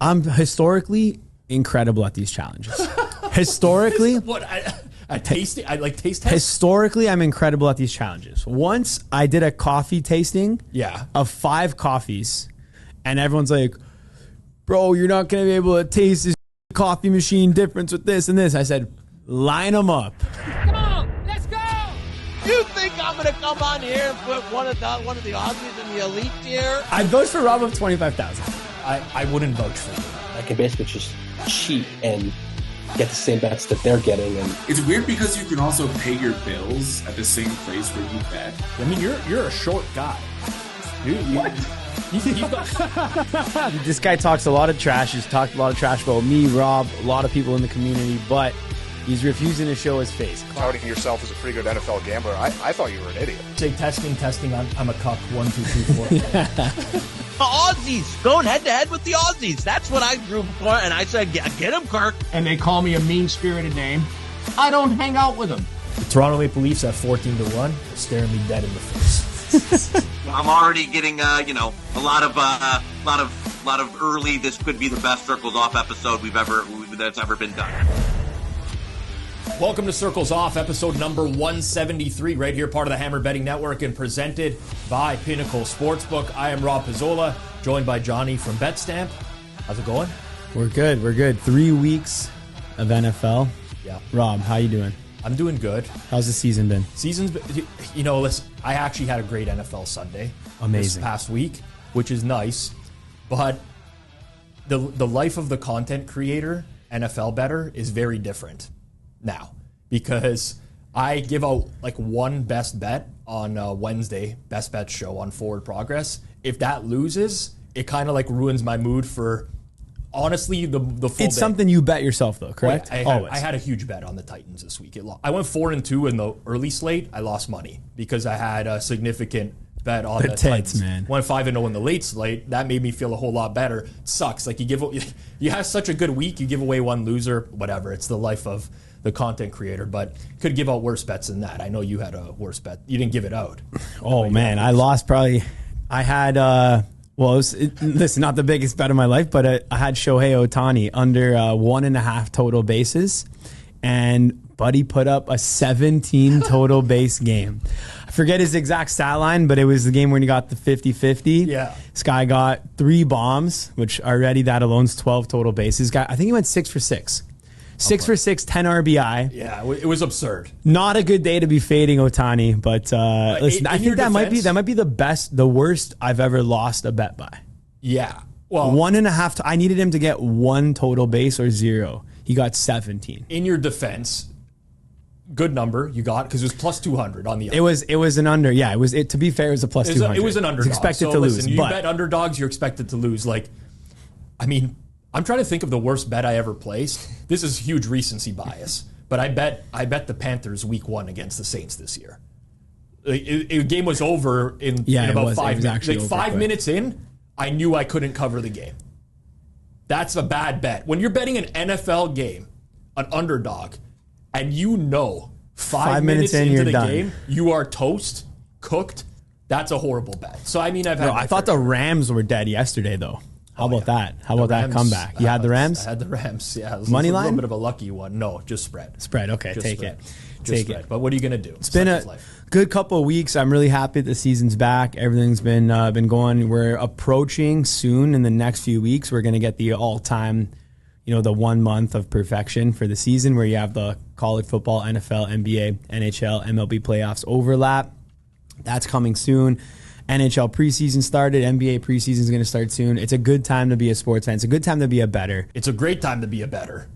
I'm historically incredible at these challenges. Historically, I like taste test. Historically, I'm incredible at these challenges. Once I did a coffee tasting, of 5 coffees, and everyone's like, "Bro, you're not gonna be able to taste this coffee machine difference with this and this." I said, "Line them up." Come on, let's go! You think I'm gonna come on here and put one of the Aussies in the elite tier? I'd vote for Rob of 25,000. I wouldn't vote for you. I can basically just cheat and get the same bets that they're getting. And it's weird because you can also pay your bills at the same place where you bet. I mean, you're a short guy. What? This guy talks a lot of trash. He's talked a lot of trash about me, Rob, a lot of people in the community, but he's refusing to show his face. Touting yourself as a pretty good NFL gambler. I thought you were an idiot. Say testing, I'm a cuck. 1, 2, 3, 4. The Aussies, going head to head with the Aussies. That's what I drew for, and I said, get him, Kirk. And they call me a mean-spirited name. I don't hang out with them. The Toronto Maple Leafs at 14-1, staring me dead in the face. I'm already getting, a lot of early. This could be the best Circles Off episode that's ever been done. Welcome to Circles Off, episode number 173, right here, part of the Hammer Betting Network, and presented by Pinnacle Sportsbook. I am Rob Pizzola, joined by Johnny from betstamp. How's it going? We're good. 3 weeks of NFL. Yeah. Rob, how you doing? I'm doing good. How's the season been? Listen, I actually had a great NFL Sunday. Amazing. This past week, which is nice, but the life of the content creator, NFL bettor, is very different now, because I give out like one best bet on Wednesday, best bet show on Forward Progress. If that loses, it kind of like ruins my mood for, honestly, the full It's day. something you bet yourself though, correct? I had a huge bet on the Titans this week. I went 4-2 in the early slate. I lost money because I had a significant bet on the Titans. Man. Went 5-0 in the late slate. That made me feel a whole lot better. It sucks. Like you have such a good week, you give away one loser, whatever. It's the life of the content creator, but could give out worse bets than that. I know you had a worse bet. You didn't give it out. Oh man, I lost probably. I had listen, not the biggest bet of my life, but I had Shohei Ohtani under 1.5 total bases, and Buddy put up a 17 total base game. I forget his exact stat line, but it was the game when he got the 50-50. Yeah. This guy got 3 bombs, which already that alone's 12 total bases. I think he went 6 for 6. 6 for 6, 10 RBI. Yeah, it was absurd. Not a good day to be fading Ohtani, but listen, I think that might be the worst I've ever lost a bet by. Yeah. Well, 1.5. I needed him to get 1 total base or 0. He got 17. In your defense, good number you got, because it was plus 200 on the under. It was an under. Yeah, to be fair, it was a plus 200. It was an underdog. It's expected so to listen, lose. You but bet underdogs, you're expected to lose. I'm trying to think of the worst bet I ever placed. This is huge recency bias, but I bet the Panthers week 1 against the Saints this year. The game was over in about 5 minutes. Like 5 minutes in, I knew I couldn't cover the game. That's a bad bet. When you're betting an NFL game, an underdog, and you know 5 minutes into the game, you are toast, cooked, that's a horrible bet. So, I mean, I thought the Rams were dead yesterday, though. How about that? How about that comeback? You had the Rams? I had the Rams, yeah. It was Money a line? little bit of a lucky one. No, just spread. Spread, okay, Just take spread. it. Just spread. But what are you going to do? It's been a good couple of weeks. I'm really happy the season's back. Everything's been going. We're approaching soon in the next few weeks. We're going to get the all-time, the 1 month of perfection for the season, where you have the college football, NFL, NBA, NHL, MLB playoffs overlap. That's coming soon. NHL preseason started. NBA preseason is going to start soon. It's a good time to be a sports fan. It's a good time to be a bettor. It's a great time to be a bettor.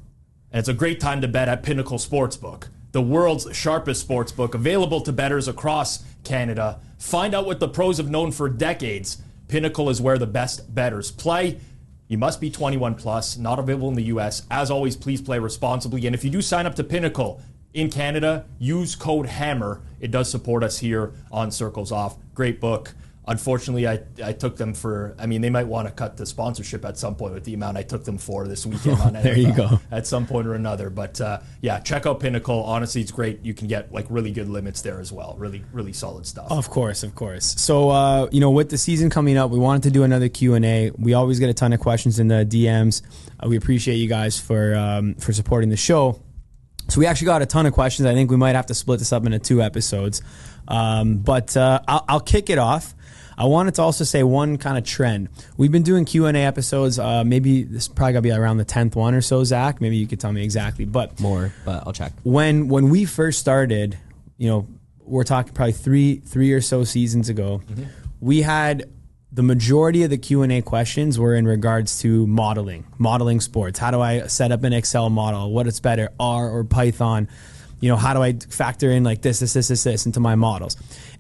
And it's a great time to bet at Pinnacle Sportsbook, the world's sharpest sportsbook, available to bettors across Canada. Find out what the pros have known for decades. Pinnacle is where the best bettors play. You must be 21 plus, not available in the U.S. As always, please play responsibly. And if you do sign up to Pinnacle in Canada, use code HAMMER. It does support us here on Circles Off. Great book. Unfortunately, I took them for, I mean, they might want to cut the sponsorship at some point with the amount I took them for this weekend on NFL There you go. at some point or another. But yeah, check out Pinnacle. Honestly, it's great. You can get like really good limits there as well. Really, really solid stuff. Of course. So, with the season coming up, we wanted to do another Q&A. We always get a ton of questions in the DMs. We appreciate you guys for supporting the show. So we actually got a ton of questions. I think we might have to split this up into 2 episodes. But I'll kick it off. I wanted to also say one kind of trend. We've been doing Q&A episodes. Maybe this is probably going to be around the 10th one or so, Zach. Maybe you could tell me exactly. But more, but I'll check. When we first started, we're talking probably three or so seasons ago, we had the majority of the Q&A questions were in regards to modeling sports. How do I set up an Excel model? What is better, R or Python? How do I factor in like this into my models?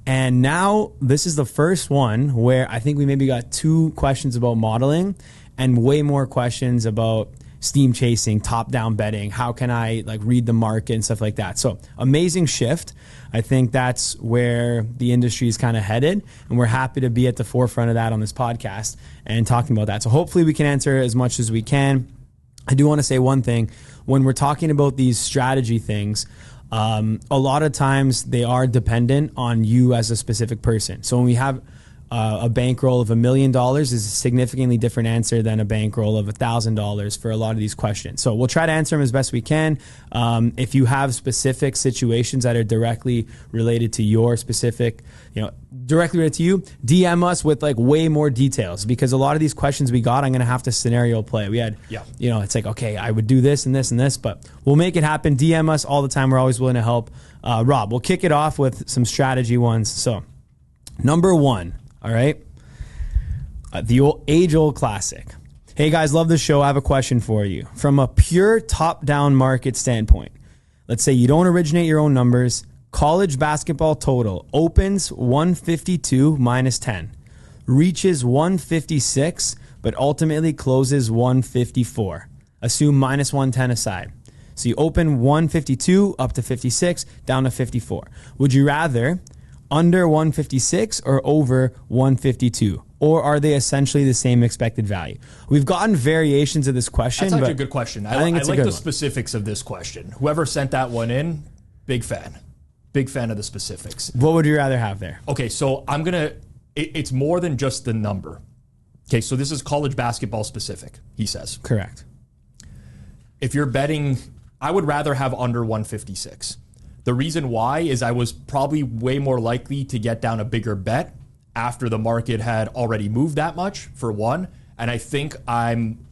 And now this is the first one where I think we maybe got 2 questions about modeling and way more questions about steam chasing, top-down betting. How can I like read the market and stuff like that? So amazing shift. I think that's where the industry is kind of headed, and we're happy to be at the forefront of that on this podcast and talking about that. So hopefully we can answer as much as we can. I do want to say one thing. When we're talking about these strategy things, a lot of times they are dependent on you as a specific person. So when we have a bankroll of $1 million is a significantly different answer than a bankroll of $1,000 for a lot of these questions. So we'll try to answer them as best we can. If you have specific situations that are directly related to your specific, directly related to you, DM us with like way more details, because a lot of these questions we got, I'm going to have to scenario play. We had, it's like, okay, I would do this and this and this, but we'll make it happen. DM us all the time. We're always willing to help. Rob, we'll kick it off with some strategy ones. So number 1. All right. The age-old classic. Hey, guys, love the show. I have a question for you. From a pure top-down market standpoint, let's say you don't originate your own numbers. College basketball total opens 152 minus 10, reaches 156, but ultimately closes 154. Assume minus 110 aside. So you open 152 up to 56, down to 54. Would you rather under 156 or over 152? Or are they essentially the same expected value? We've gotten variations of this question. That's actually a good question. I think it's I like the specifics of this question. Whoever sent that one in, big fan. Big fan of the specifics. What would you rather have there? Okay, so it's more than just the number. Okay, so this is college basketball specific, he says. Correct. If you're betting, I would rather have under 156. The reason why is I was probably way more likely to get down a bigger bet after the market had already moved that much, for one. And I think I'm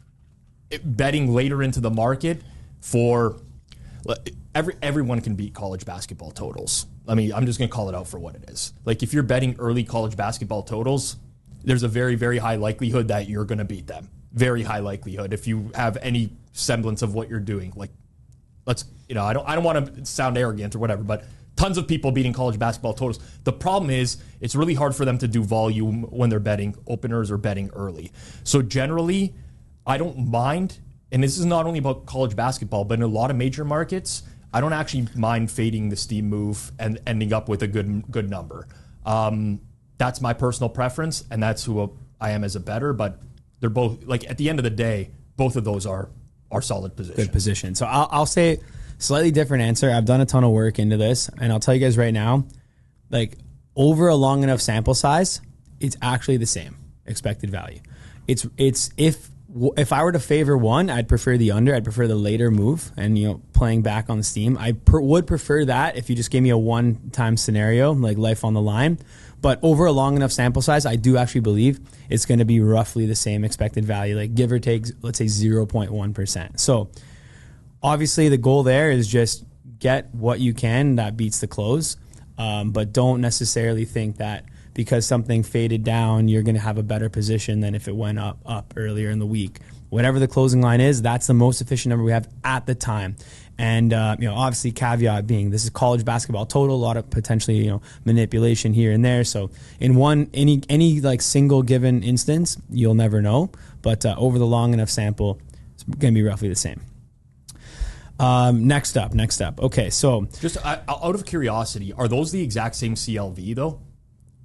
betting later into the market for everyone can beat college basketball totals. I mean, I'm just going to call it out for what it is. Like if you're betting early college basketball totals, there's a very, very high likelihood that you're going to beat them. Very high likelihood if you have any semblance of what you're doing. Like, I don't want to sound arrogant or whatever, but tons of people beating college basketball totals. The problem is it's really hard for them to do volume when they're betting openers or betting early. So generally, I don't mind, and this is not only about college basketball, but in a lot of major markets, I don't actually mind fading the steam move and ending up with a good number. That's my personal preference, and that's who I am as a bettor, but they're both, like at the end of the day, both of those are solid positions. Good position. So I'll say slightly different answer. I've done a ton of work into this, and I'll tell you guys right now, like over a long enough sample size, it's actually the same expected value. It's if I were to favor one, I'd prefer the under. I'd prefer the later move and playing back on the steam. I would prefer that if you just gave me a one-time scenario, like life on the line. But over a long enough sample size, I do actually believe it's going to be roughly the same expected value, like give or take, let's say 0.1%. So obviously the goal there is just get what you can that beats the close, but don't necessarily think that because something faded down, you're going to have a better position than if it went up earlier in the week. Whatever the closing line is, that's the most efficient number we have at the time. And obviously, caveat being this is college basketball total, a lot of potentially manipulation here and there. So in any like single given instance, you'll never know. But over the long enough sample, it's going to be roughly the same. Next up. Okay, so just out of curiosity, are those the exact same CLV though?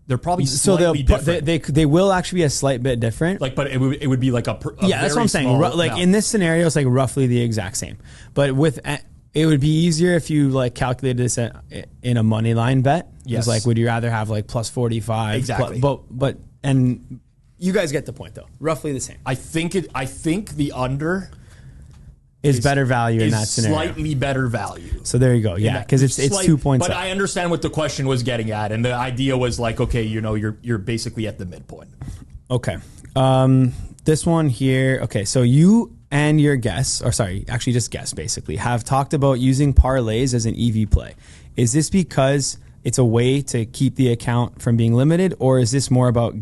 They're probably So slightly different. they will actually be a slight bit different. Like, but it would be like a yeah, that's what I'm saying. In this scenario, it's like roughly the exact same. But it would be easier if you like calculated this in a money line bet. Yes. Like, would you rather have like plus 45? Exactly. But you guys get the point though. Roughly the same. I think the under is better value in that scenario. Slightly better value. So there you go. Yeah, because it's 2 points. But up. I understand what the question was getting at, and the idea was like, okay, you're basically at the midpoint. Okay. This one here. Okay, so you and your guests, or sorry, actually just guests basically, have talked about using parlays as an EV play. Is this because it's a way to keep the account from being limited, or is this more about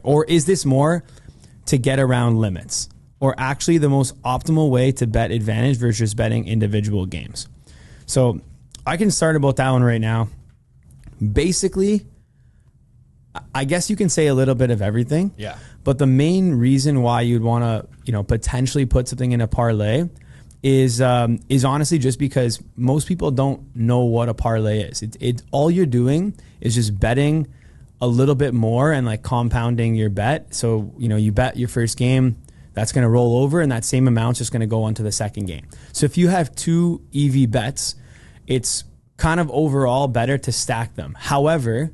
or is this more to get around limits? Or actually the most optimal way to bet advantage versus betting individual games? So I can start about that one right now. Basically, I guess you can say a little bit of everything. Yeah. But the main reason why you'd want to, potentially put something in a parlay is honestly just because most people don't know what a parlay is. It all you're doing is just betting a little bit more and like compounding your bet. So, you bet your first game, that's going to roll over, and that same amount's just going to go onto the second game. So if you have 2 EV bets, it's kind of overall better to stack them. However,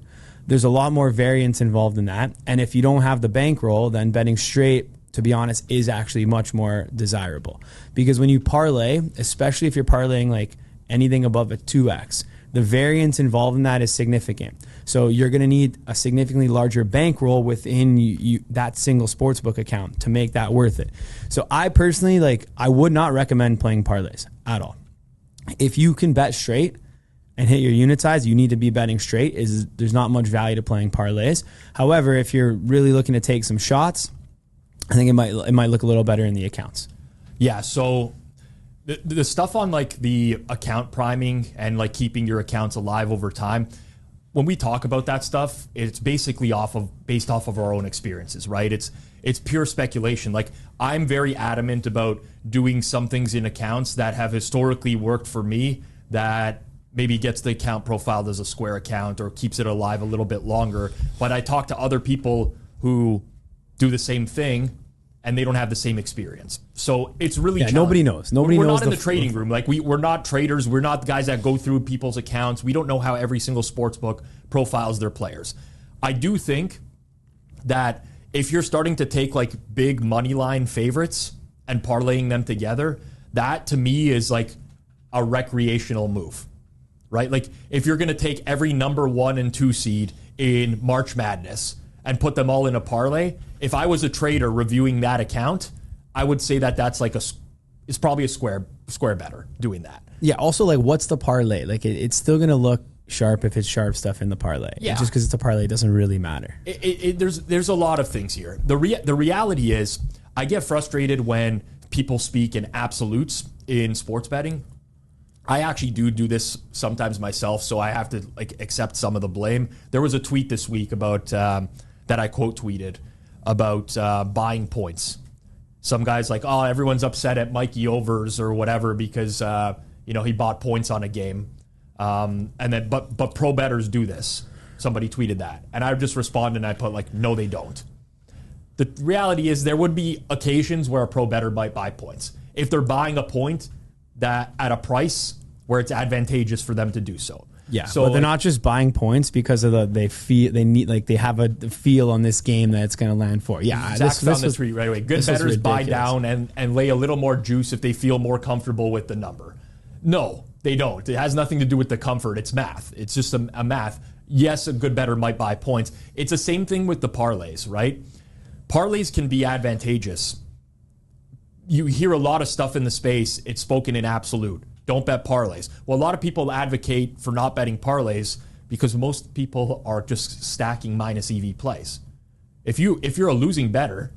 there's a lot more variance involved in that. And if you don't have the bankroll, then betting straight, to be honest, is actually much more desirable. Because when you parlay, especially if you're parlaying like anything above a 2x, the variance involved in that is significant. So you're going to need a significantly larger bankroll within that single sportsbook account to make that worth it. So I personally, I would not recommend playing parlays at all. If you can bet straight and hit your unit size, you need to be betting straight. There's not much value to playing parlays. However, if you're really looking to take some shots, I think it might look a little better in the accounts. Yeah, so the stuff on like the account priming and like keeping your accounts alive over time, when we talk about that stuff, it's basically based off of our own experiences, right? It's pure speculation. Like, I'm very adamant about doing some things in accounts that have historically worked for me, that maybe gets the account profiled as a square account or keeps it alive a little bit longer. But I talk to other people who do the same thing and they don't have the same experience. So it's really challenging. Nobody knows. We're not in the trading room. Like, we're not traders. We're not guys that go through people's accounts. We don't know how every single sportsbook profiles their players. I do think that if you're starting to take like big money line favorites and parlaying them together, that to me is like a recreational move, right? Like, if you're going to take every number 1 and 2 seed in March Madness and put them all in a parlay, if I was a trader reviewing that account, I would say that that's like it's probably a square better doing that. Yeah. Also, like, what's the parlay? Like, it's still going to look sharp if it's sharp stuff in the parlay. Yeah. Just because it's a parlay doesn't really matter. There's a lot of things here. The reality is, I get frustrated when people speak in absolutes in sports betting. I actually do this sometimes myself, so I have to like accept some of the blame. There was a tweet this week about that I quote tweeted about buying points. Some guys like, oh, everyone's upset at Mikey overs or whatever because he bought points on a game, and then but pro bettors do this. Somebody tweeted that, and I just responded and I put like, no, they don't. The reality is there would be occasions where a pro bettor might buy points if they're buying a point that at a price where it's advantageous for them to do so. Yeah, so but they're not just buying points because of they have a feel on this game that it's going to land for. Yeah, Zach found this tweet right away. Good bettors buy down and lay a little more juice if they feel more comfortable with the number. No, they don't. It has nothing to do with the comfort. It's math. It's just a math. Yes, a good bettor might buy points. It's the same thing with the parlays, right? Parlays can be advantageous. You hear a lot of stuff in the space. It's spoken in absolute. Don't bet parlays. Well, a lot of people advocate for not betting parlays because most people are just stacking minus EV plays. If you're a losing bettor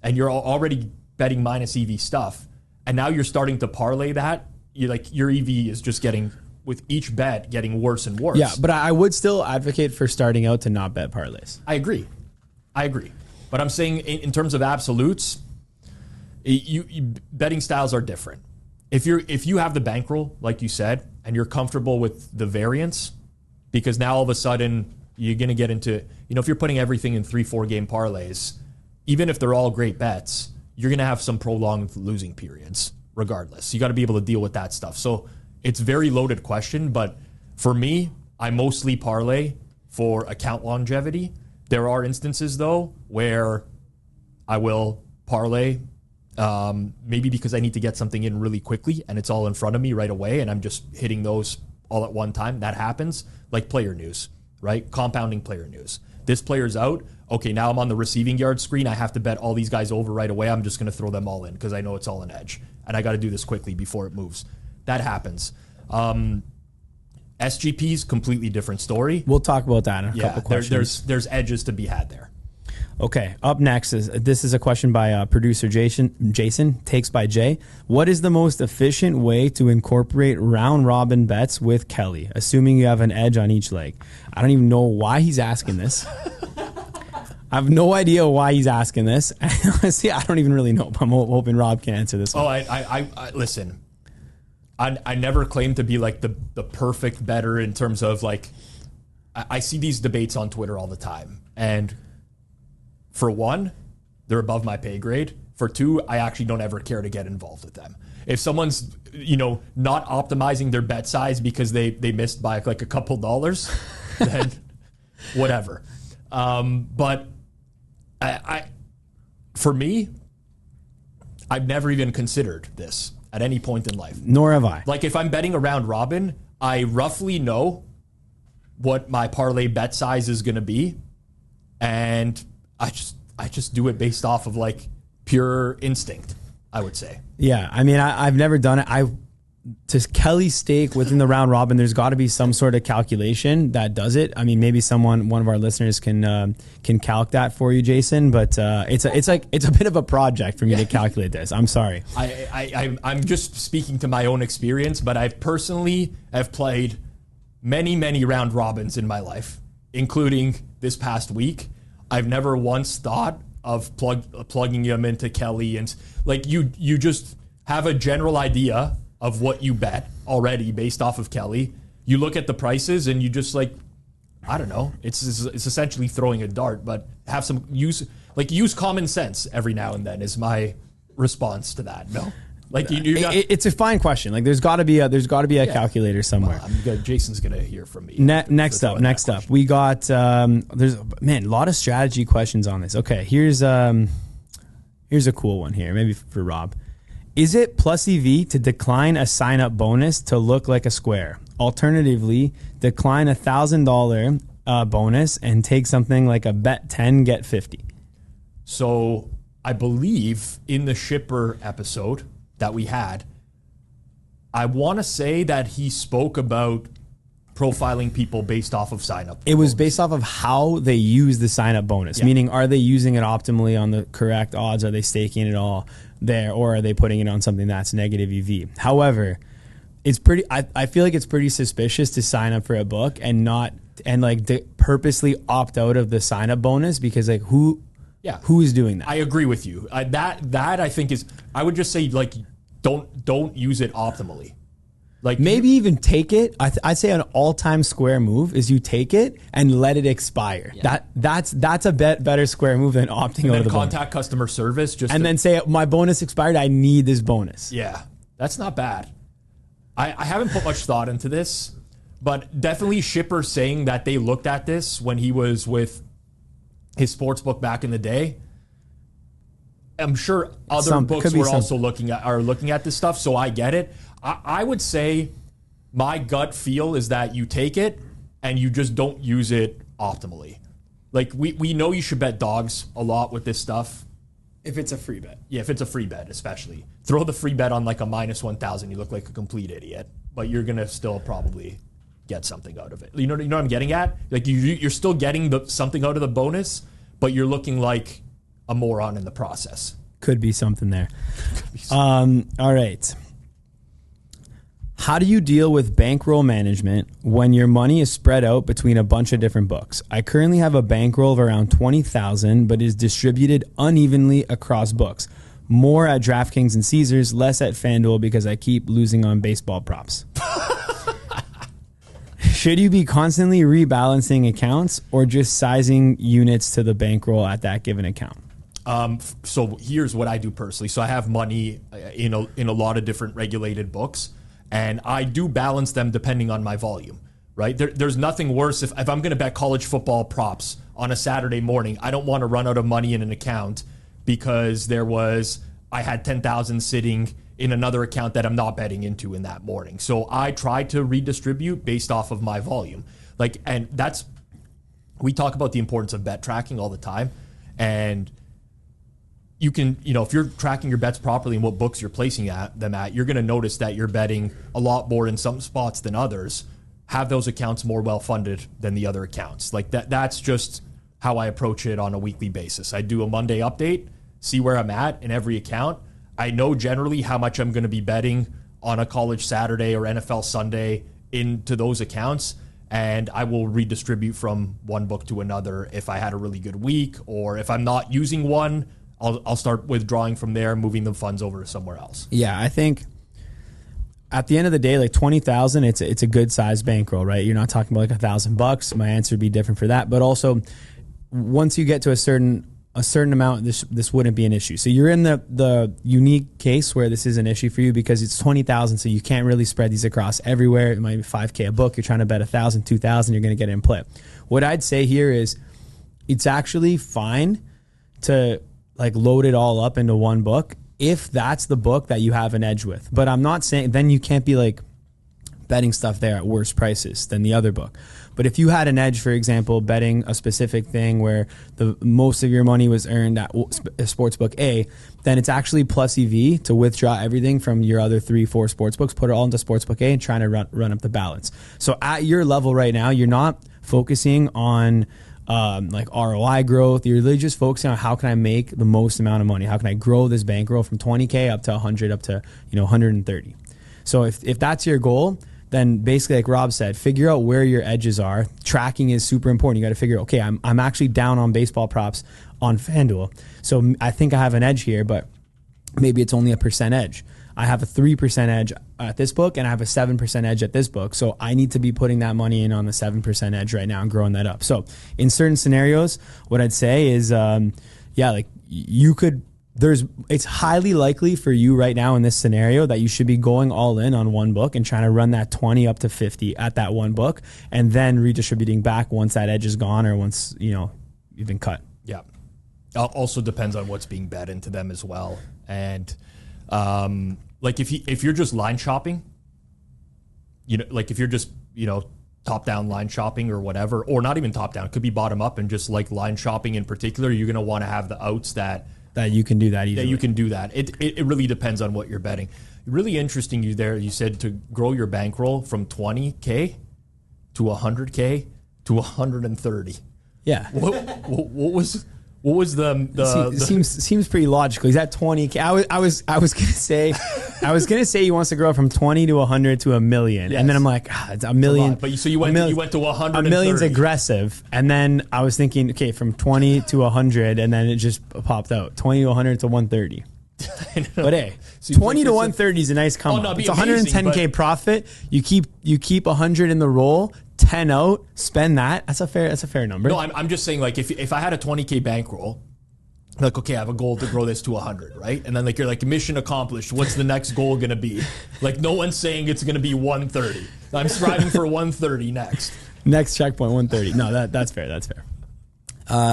and you're already betting minus EV stuff, and now you're starting to parlay that, your EV is just getting, with each bet, getting worse and worse. Yeah, but I would still advocate for starting out to not bet parlays. I agree. But I'm saying in terms of absolutes, betting styles are different. If you have the bankroll, like you said, and you're comfortable with the variance, because now all of a sudden You're going to get into, if you're putting everything in 3-4 game parlays, even if they're all great bets, you're going to have some prolonged losing periods regardless. You got to be able to deal with that stuff. So it's a very loaded question, but for me, I mostly parlay for account longevity. There are instances, though, where I will parlay maybe because I need to get something in really quickly and it's all in front of me right away and I'm just hitting those all at one time. That happens, like player news, right? Compounding player news. This player's out. Okay, now I'm on the receiving yard screen. I have to bet all these guys over right away. I'm just going to throw them all in because I know it's all an edge. And I got to do this quickly before it moves. That happens. SGPs, completely different story. We'll talk about that in a couple questions. There's edges to be had there. Okay, up next is a question by producer Jason, takes by Jay. What is the most efficient way to incorporate round robin bets with Kelly, assuming you have an edge on each leg? I don't even know why he's asking this. I have no idea why he's asking this. Honestly, I don't even really know. I'm hoping Rob can answer this one. I listen. I never claimed to be like the perfect bettor in terms of like, I see these debates on Twitter all the time. And for one, they're above my pay grade. For two, I actually don't ever care to get involved with them. If someone's, not optimizing their bet size because they missed by like a couple dollars, then whatever. But for me, I've never even considered this at any point in life. Nor have I. Like if I'm betting around robin, I roughly know what my parlay bet size is going to be, and I just do it based off of like pure instinct, I would say. Yeah, I mean, I've never done it. To Kelly's stake within the round robin, there's got to be some sort of calculation that does it. I mean, maybe one of our listeners can calc that for you, Jason. But it's a bit of a project for me to calculate this. I'm sorry. I'm just speaking to my own experience, but I personally have played many round robins in my life, including this past week. I've never once thought of plugging them into Kelly, and like you just have a general idea of what you bet already based off of Kelly. You look at the prices and you just like, I don't know. It's essentially throwing a dart, but have some use common sense every now and then is my response to that. No, like it's a fine question. Like there's got to be a calculator somewhere. Well, I'm good. Jason's gonna hear from me. Next up, we got there's a lot of strategy questions on this. Okay, here's a cool one here, maybe for Rob. Is it plus EV to decline a sign-up bonus to look like a square? Alternatively, decline $1,000 bonus and take something like a bet 10, get 50. So I believe in the shipper episode that we had, I want to say that he spoke about profiling people based off of sign-up. It was based off of how they use the sign-up bonus, meaning are they using it optimally on the correct odds? Are they staking it all there, or are they putting it on something that's negative EV? However, it's pretty. I feel like it's pretty suspicious to sign up for a book and purposely opt out of the sign-up bonus because like who is doing that? I agree with you. That I think is. I would just say like don't use it optimally. Like maybe even take it. I'd say an all-time square move is you take it and let it expire. Yeah. That's a better square move than opting out of the contact customer service then say my bonus expired. I need this bonus. Yeah, that's not bad. I haven't put much thought into this, but definitely Shipper saying that they looked at this when he was with his sportsbook back in the day. I'm sure other books were also looking at this stuff, so I get it. I would say my gut feel is that you take it and you just don't use it optimally. Like we know you should bet dogs a lot with this stuff. If it's a free bet. Yeah, if it's a free bet, especially. Throw the free bet on like a minus 1,000. You look like a complete idiot, but you're going to still probably get something out of it. You know what I'm getting at? Like you're still getting something out of the bonus, but you're looking like a moron in the process. Could be something there. All right. How do you deal with bankroll management when your money is spread out between a bunch of different books? I currently have a bankroll of around 20,000, but is distributed unevenly across books. More at DraftKings and Caesars, less at FanDuel because I keep losing on baseball props. Should you be constantly rebalancing accounts or just sizing units to the bankroll at that given account? So here's what I do personally. So I have money in a lot of different regulated books, and I do balance them depending on my volume, right? There's nothing worse if I'm going to bet college football props on a Saturday morning. I don't want to run out of money in an account because I had 10,000 sitting in another account that I'm not betting into in that morning. So I try to redistribute based off of my volume. We talk about the importance of bet tracking all the time, and you can, if you're tracking your bets properly and what books you're placing them at, you're going to notice that you're betting a lot more in some spots than others. Have those accounts more well-funded than the other accounts. That's just how I approach it on a weekly basis. I do a Monday update, see where I'm at in every account. I know generally how much I'm going to be betting on a college Saturday or NFL Sunday into those accounts, and I will redistribute from one book to another if I had a really good week, or if I'm not using one, I'll start withdrawing from there, moving the funds over to somewhere else. Yeah, I think at the end of the day, 20,000, it's a good size bankroll, right? You're not talking about $1,000. My answer would be different for that. But also, once you get to a certain amount, this wouldn't be an issue. So you're in the unique case where this is an issue for you because it's 20,000, so you can't really spread these across everywhere. It might be $5K a book. You're trying to bet 1,000, 2,000. You're going to get it in play. What I'd say here is it's actually fine to load it all up into one book if that's the book that you have an edge with. But I'm not saying then you can't be betting stuff there at worse prices than the other book. But if you had an edge, for example, betting a specific thing where the most of your money was earned at sportsbook A, then it's actually plus EV to withdraw everything from your other 3-4 sportsbooks, put it all into sportsbook A and trying to run up the balance. So at your level right now, you're not focusing on ROI growth. You're really just focusing on how can I make the most amount of money? How can I grow this bankroll from 20K up to 100 up to 130? So if that's your goal, then basically, like Rob said, figure out where your edges are. Tracking is super important. You got to figure, okay, I'm actually down on baseball props on FanDuel. So I think I have an edge here, but maybe it's only a % edge. I have a 3% edge at this book and I have a 7% edge at this book. So I need to be putting that money in on the 7% edge right now and growing that up. So in certain scenarios, what I'd say is, it's highly likely for you right now in this scenario that you should be going all in on one book and trying to run that 20 up to 50 at that one book and then redistributing back once that edge is gone or once, you've been cut. Yeah. Also depends on what's being bet into them as well. And, if you're just line shopping, if you're just, top down line shopping or whatever, or not even top down, it could be bottom up and just line shopping in particular, you're going to want to have the outs that you can do that easily. That you can do that. It really depends on what you're betting. Really interesting you said to grow your bankroll from 20K to 100K to 130. Yeah. What was the seems pretty logical. He's at 20K. I was gonna say he wants to grow from 20 to 100 to a million, yes. And then I'm like, it's a million. But you went to 100. A million's aggressive, and then I was thinking, okay, from 20 to 100, and then it just popped out 20 to 100 to 130. But hey, 20 to 130 is a nice come up. It's 110K profit. You keep 100 in the roll. 10 out, spend that. That's a fair number. No, I'm just saying, if I had a 20K bankroll, okay, I have a goal to grow this to 100, right? And then you're mission accomplished. What's the next goal going to be? No one's saying it's going to be 130. I'm striving for 130 next. Next checkpoint, 130. No, that's fair. That's fair.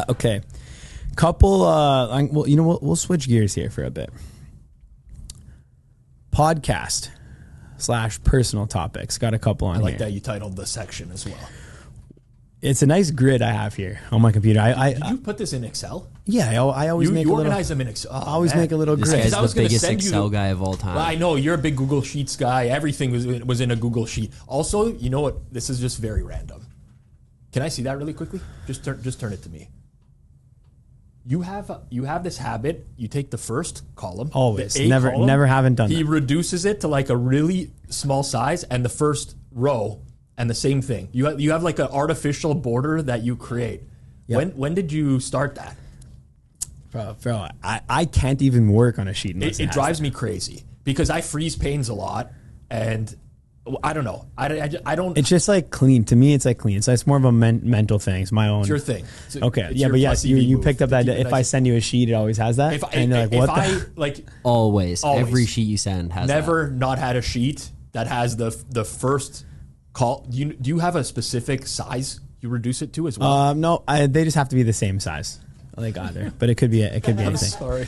Okay. Couple, we'll switch gears here for a bit. Podcast / personal topics. Got a couple on here. I like that you titled the section as well. It's a nice grid I have here on my computer. Did you put this in Excel? Yeah, I always make a little. You organize them in Excel. I always make a little grid. This guy's the biggest Excel guy of all time. Well, I know you're a big Google Sheets guy. Everything was in a Google Sheet. Also, you know what? This is just very random. Can I see that really quickly? Just turn it to me. You have this habit. You take the first column. Always. The Never haven't done that. He reduces it to a really small size, and the first row, and the same thing. You have an artificial border that you create. Yep. When did you start that? Bro, I can't even work on a sheet. It drives me crazy because I freeze panes a lot, and I don't know. I don't. It's just like clean. To me, it's like clean. It's more of a mental thing. It's my own. It's your thing. Okay. Yeah, but yes, you picked up that. If I send you a sheet, it always has that. Always. Every sheet you send has never that. Not had a sheet that has the first call. Do you have a specific size you reduce it to as well? No, they just have to be the same size. Like either, but it could be anything. I'm sorry.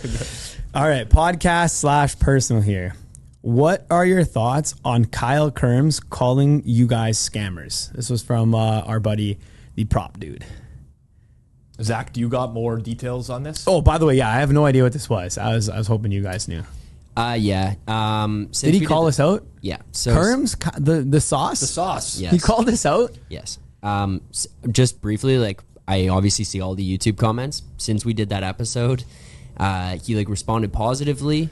All right, podcast / personal here. What are your thoughts on Kyle Kirms calling you guys scammers? This was from our buddy, the prop dude. Zach, do you got more details on this? Oh, by the way, yeah, I have no idea what this was. I was hoping you guys knew. Yeah. Did he call us out? Yeah. So Kirms, the sauce? The sauce. Yes. He called us out? Yes. Just briefly, like, I obviously see all the YouTube comments. Since we did that episode, he responded positively.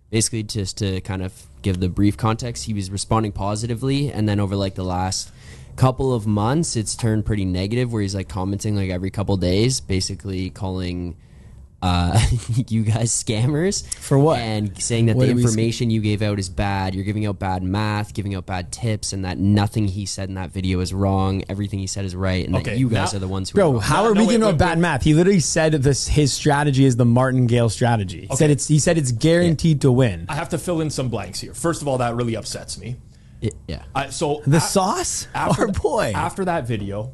Basically, just to kind of give the brief context, he was responding positively, and then over the last couple of months, it's turned pretty negative, where he's commenting every couple days, basically calling you guys scammers. For what? And saying that the information you gave out is bad. You're giving out bad math, giving out bad tips, and that nothing he said in that video is wrong. Everything he said is right, and that you guys are the ones who are wrong. How are we giving out bad math? He literally said his strategy is the martingale strategy. He said it's guaranteed to win. I have to fill in some blanks here. First of all, that really upsets me. Sauce? Our boy. After that video,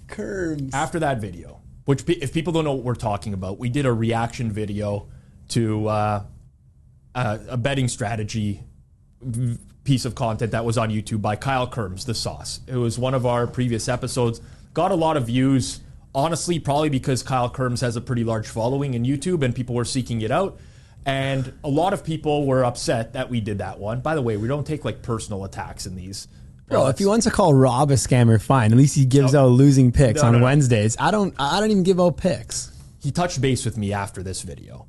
Kirms. After that video, which, if people don't know what we're talking about, we did a reaction video to a betting strategy piece of content that was on YouTube by Kyle Kirms, The Sauce. It was one of our previous episodes. Got a lot of views, honestly, probably because Kyle Kirms has a pretty large following in YouTube and people were seeking it out. And a lot of people were upset that we did that one. By the way, we don't take personal attacks in these. Bro, if he wants to call Rob a scammer, fine. At least he gives out losing picks on Wednesdays. I don't even give out picks. He touched base with me after this video.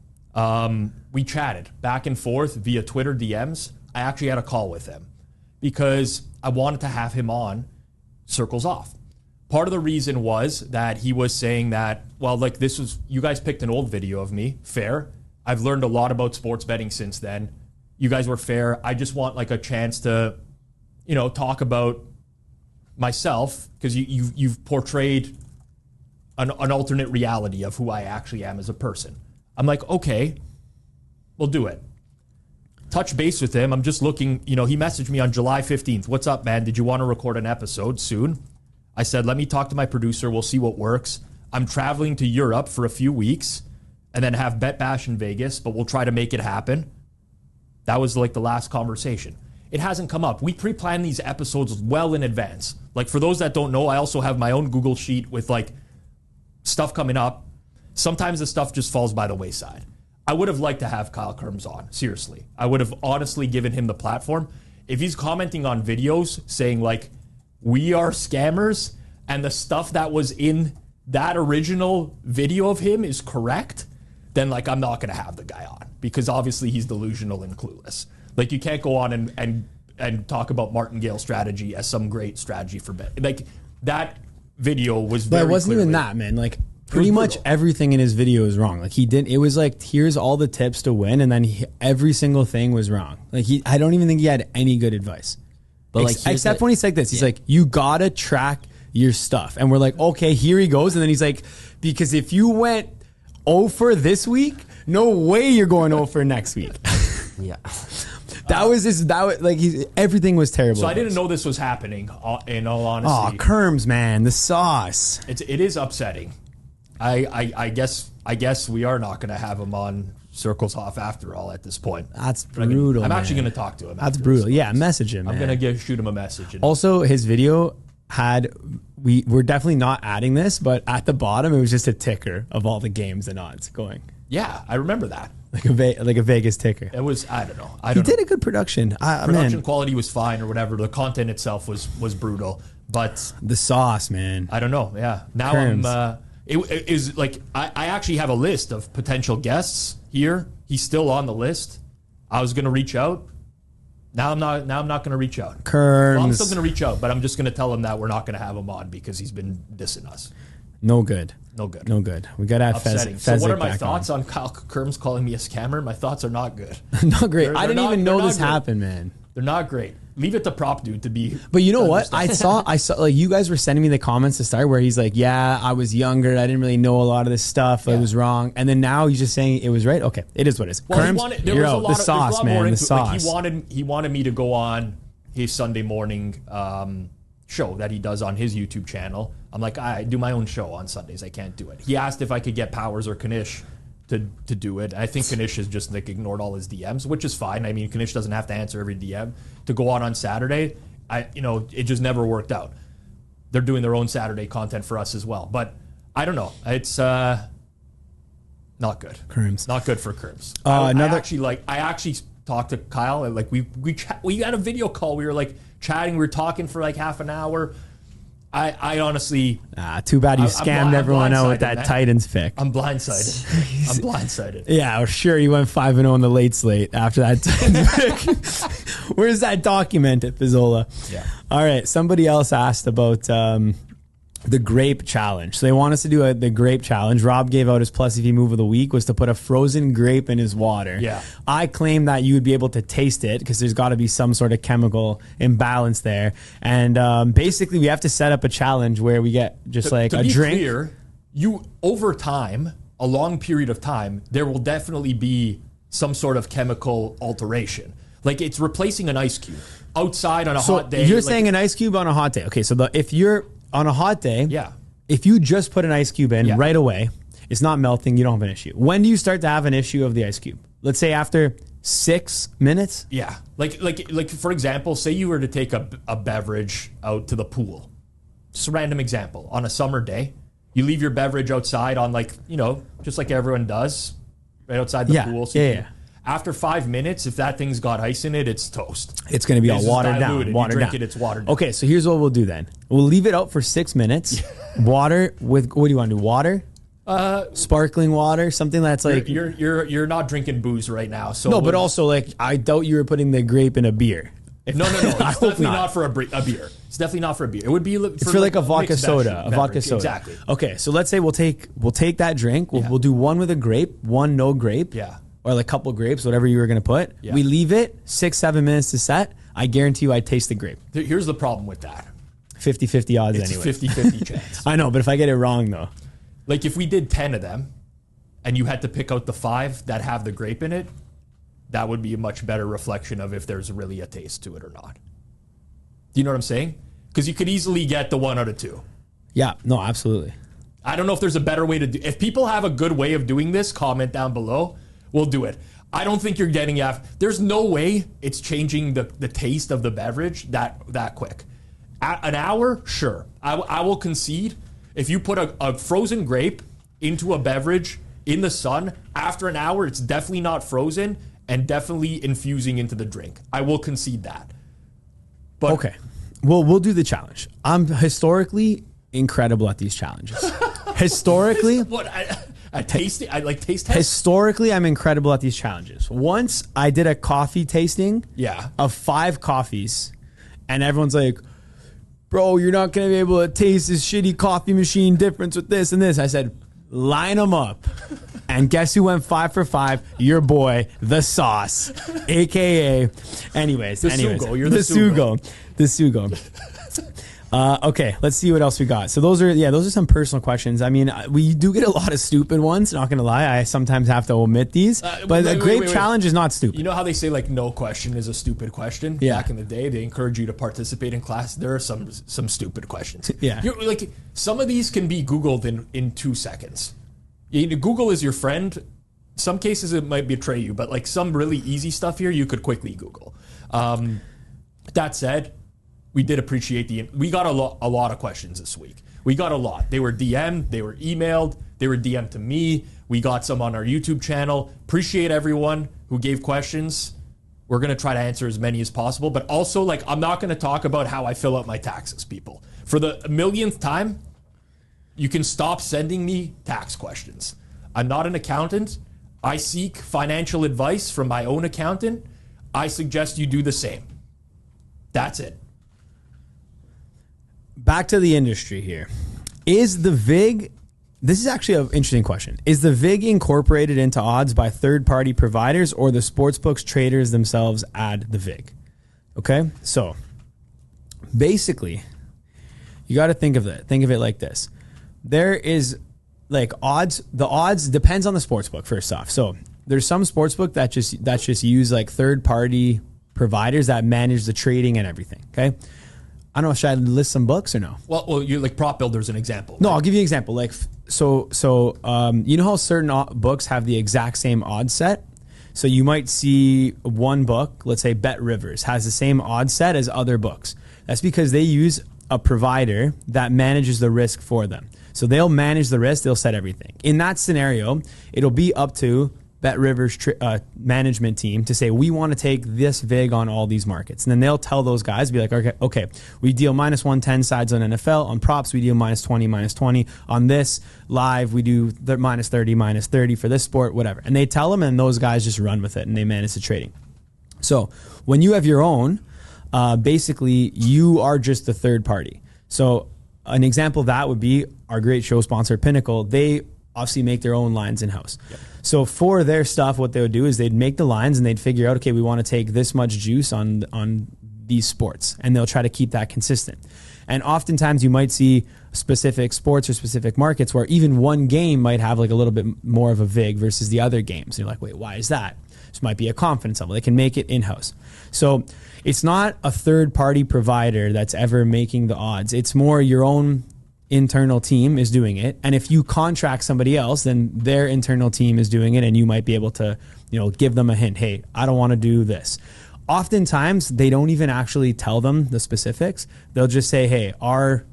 We chatted back and forth via Twitter DMs. I actually had a call with him because I wanted to have him on Circles Off. Part of the reason was that he was saying that, this was, you guys picked an old video of me. Fair. I've learned a lot about sports betting since then. You guys were fair. I just want a chance to talk about myself because you've portrayed an alternate reality of who I actually am as a person. I'm okay, we'll do it. Touch base with him. I'm just looking, he messaged me on July 15th. What's up, man? Did you want to record an episode soon? I said, let me talk to my producer. We'll see what works. I'm traveling to Europe for a few weeks and then have Bet Bash in Vegas, but we'll try to make it happen. That was the last conversation. It hasn't come up. We pre-plan these episodes well in advance. For those that don't know, I also have my own Google sheet with stuff coming up. Sometimes the stuff just falls by the wayside. I would have liked to have Kyle Kirms on. Seriously. I would have honestly given him the platform. If he's commenting on videos saying we are scammers and the stuff that was in that original video of him is correct, then I'm not going to have the guy on because obviously he's delusional and clueless. You can't go on and talk about martingale strategy as some great strategy for bet. That video was very But it wasn't even that, man. Pretty much everything in his video is wrong. He didn't. It was here's all the tips to win, and then every single thing was wrong. I don't even think he had any good advice. But except when he said this, he's you gotta track your stuff, and we're okay, here he goes, and then he's because if you went 0 for this week, no way you're going 0 for next week. Yeah. Everything was terrible. So I didn't know this was happening, in all honesty. Oh, Kirms, man, the sauce. It is upsetting. I guess we are not going to have him on Circles Off after all at this point. That's brutal. I'm actually going to talk to him. That's brutal. Yeah, message him, man. I'm going to shoot him a message. Also, his video we're definitely not adding this, but at the bottom, it was just a ticker of all the games and odds going. Yeah, I remember that. Like a Vegas ticker. It was, I don't know. He did a good production. Production quality was fine or whatever. The content itself was brutal. But the sauce, man. I don't know. Yeah. Now Kirms. It is I actually have a list of potential guests here. He's still on the list. I was going to reach out. Now I'm not going to reach out. Kirms. Well, I'm still going to reach out, but I'm just going to tell him that we're not going to have him on because he's been dissing us. No good. No good. No good. We got to have Fezzik. So what are my thoughts on Kyle Kirms calling me a scammer? My thoughts are not good. Not great. I didn't even know this happened, man. They're not great. leave it to prop dude to be. But you know what? I saw like you guys were sending me the comments to start where he's like, yeah, I was younger. I didn't really know a lot of this stuff. I was wrong. And then now he's just saying it was right. Okay. It is what it is. Well, Kirms, there was a lot the sauce, man. The sauce. Like he wanted me to go on his Sunday morning show that he does on his YouTube channel. I'm like, I do my own show on Sundays. I can't do it. He asked if I could get Powers or Kanish to do it. I think Kanish has just like ignored all his DMs, which is fine. I mean, Kanish doesn't have to answer every DM to go on Saturday. It just never worked out. They're doing their own Saturday content for us as well. But I don't know. It's not good. Kirms. Not good for Kirms. I actually talked to Kyle. Like we had a video call. We were like chatting. We were talking for like half an hour. I honestly... too bad you scammed everyone out with that Titans pick. I'm blindsided. Yeah, sure. You went 5-0 on the late slate after that Titans pick. Where's that documented, Pizzola? Yeah. All right. Somebody else asked about the grape challenge. So they want us to do the grape challenge. Rob gave out his plus if you move of the week was to put a frozen grape in his water. Yeah. I claim that you would be able to taste it because there's got to be some sort of chemical imbalance there. And basically we have to set up a challenge where we get just a drink. To be clear, over time, a long period of time, there will definitely be some sort of chemical alteration. Like it's replacing an ice cube outside on a hot day. You're saying an ice cube on a hot day. Okay, so if you're on a hot day, if you just put an ice cube in right away, it's not melting, you don't have an issue. When do you start to have an issue of the ice cube? Let's say after 6 minutes? Yeah. Like for example, say you were to take a beverage out to the pool. Just a random example. On a summer day, you leave your beverage outside on just like everyone does, right outside the pool. So after 5 minutes, if that thing's got ice in it, it's toast. It's going to be all watered down. You drink it, it's watered down. Okay, so here's what we'll do then. We'll leave it out for 6 minutes. Water with, what do you want to do? Water? Sparkling water? Something that's like... You're not drinking booze right now. So no, but also like, I doubt you were putting the grape in a beer. No. It's definitely not for a beer. It's definitely not for a beer. It would be for like a vodka soda. A vodka soda. Exactly. Okay, so let's say we'll take that drink. We'll do one with a grape, one no grape. Yeah. Or like a couple grapes, whatever you were going to put. Yeah. We leave it 6-7 minutes to set. I guarantee you I'd taste the grape. Here's the problem with that. 50-50 odds it's anyway. It's 50-50 chance. I know, but if I get it wrong though. Like if we did 10 of them and you had to pick out the 5 that have the grape in it, that would be a much better reflection of if there's really a taste to it or not. Do you know what I'm saying? Because you could easily get the 1 out of 2. Yeah, no, absolutely. I don't know if there's a better way to do. If people have a good way of doing this, comment down below. We'll do it. I don't think you're getting there's no way it's changing the taste of the beverage that quick. An hour, sure. I will concede. If you put a frozen grape into a beverage in the sun, after an hour, it's definitely not frozen and definitely infusing into the drink. I will concede that. But okay. Well, we'll do the challenge. I'm historically incredible at these challenges. Historically... I taste test. Historically, I'm incredible at these challenges. Once I did a coffee tasting of 5 coffees, and everyone's like, bro, you're not going to be able to taste this shitty coffee machine difference with this and this. I said, line them up. And guess who went 5 for 5? Your boy, the sauce, a.k.a. Anyways. Sugo. You're the Sugo. The Sugo. Okay, let's see what else we got. So those are some personal questions. I mean, we do get a lot of stupid ones, not going to lie. I sometimes have to omit these. But a grape challenge is not stupid. You know how they say like no question is a stupid question? Yeah. Back in the day, they encourage you to participate in class. There are some stupid questions. Yeah. Like some of these can be Googled in 2 seconds. Google is your friend. Some cases it might betray you, but like some really easy stuff here, you could quickly Google. That said, we did appreciate we got a lot of questions this week. We got a lot. They were DM'd, they were emailed, they were DM'd to me. We got some on our YouTube channel. Appreciate everyone who gave questions. We're going to try to answer as many as possible, but also like I'm not going to talk about how I fill out my taxes, people. For the millionth time, you can stop sending me tax questions. I'm not an accountant. I seek financial advice from my own accountant. I suggest you do the same. That's it. Back to the industry here. Is the VIG, this is actually an interesting question. Is the VIG incorporated into odds by third-party providers or the sportsbooks traders themselves add the VIG? Okay, so basically, you got to think of it like this. There is like odds. The odds depends on the sports book. First off, so there's some sports book that just use like third party providers that manage the trading and everything. Okay, I don't know. Should I list some books or no? Well, you like Prop Builder's an example. No, I'll give you an example. Like so you know how certain books have the exact same odds set. So you might see one book, let's say Bet Rivers, has the same odds set as other books. That's because they use a provider that manages the risk for them. So they'll manage the risk, they'll set everything. In that scenario, it'll be up to Bet Rivers management team to say, we want to take this VIG on all these markets. And then they'll tell those guys, be like, okay, we deal minus 110 sides on NFL. On props, we deal minus 20. On this live, we do the minus 30 for this sport, whatever. And they tell them, and those guys just run with it, and they manage the trading. So when you have your own, basically, you are just the third party. So an example of that would be our great show sponsor, Pinnacle. They obviously make their own lines in-house. Yep. So for their stuff, what they would do is they'd make the lines and they'd figure out, okay, we want to take this much juice on these sports, and they'll try to keep that consistent. And oftentimes you might see specific sports or specific markets where even one game might have like a little bit more of a VIG versus the other games. And you're like, wait, why is that? This might be a confidence level. They can make it in-house. So it's not a third-party provider that's ever making the odds. It's more your own internal team is doing it. And if you contract somebody else, then their internal team is doing it, and you might be able to, give them a hint. Hey, I don't want to do this. Oftentimes, they don't even actually tell them the specifics. They'll just say, hey, our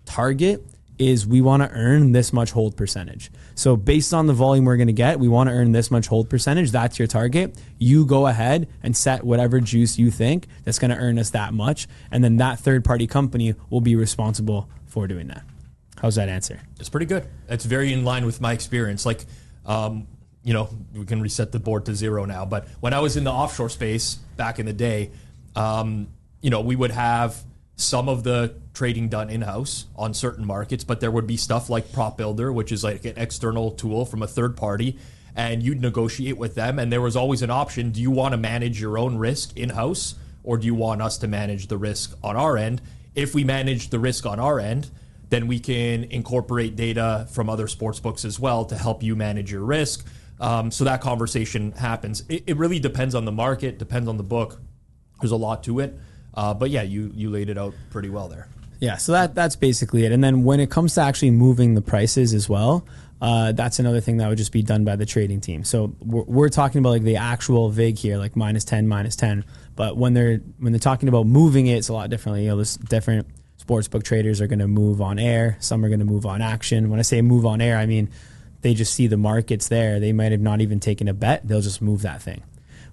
target is we want to earn this much hold percentage. So based on the volume we're going to get, we want to earn this much hold percentage. That's your target. You go ahead and set whatever juice you think that's going to earn us that much. And then that third-party company will be responsible for doing that. How's that answer? It's pretty good. It's very in line with my experience. Like, we can reset the board to 0 now. But when I was in the offshore space back in the day, we would have some of the trading done in-house on certain markets, but there would be stuff like Prop Builder, which is like an external tool from a third party, and you'd negotiate with them. And there was always an option. Do you want to manage your own risk in-house, or do you want us to manage the risk on our end? If we manage the risk on our end, then we can incorporate data from other sports books as well to help you manage your risk. So that conversation happens. It really depends on the market, depends on the book. There's a lot to it. But yeah, you laid it out pretty well there. Yeah, so that's basically it. And then when it comes to actually moving the prices as well, that's another thing that would just be done by the trading team. So we're talking about like the actual VIG here, like minus 10. But when they're talking about moving it, it's a lot differently. There's different sportsbook traders are going to move on air. Some are going to move on action. When I say move on air, I mean they just see the markets there. They might have not even taken a bet. They'll just move that thing.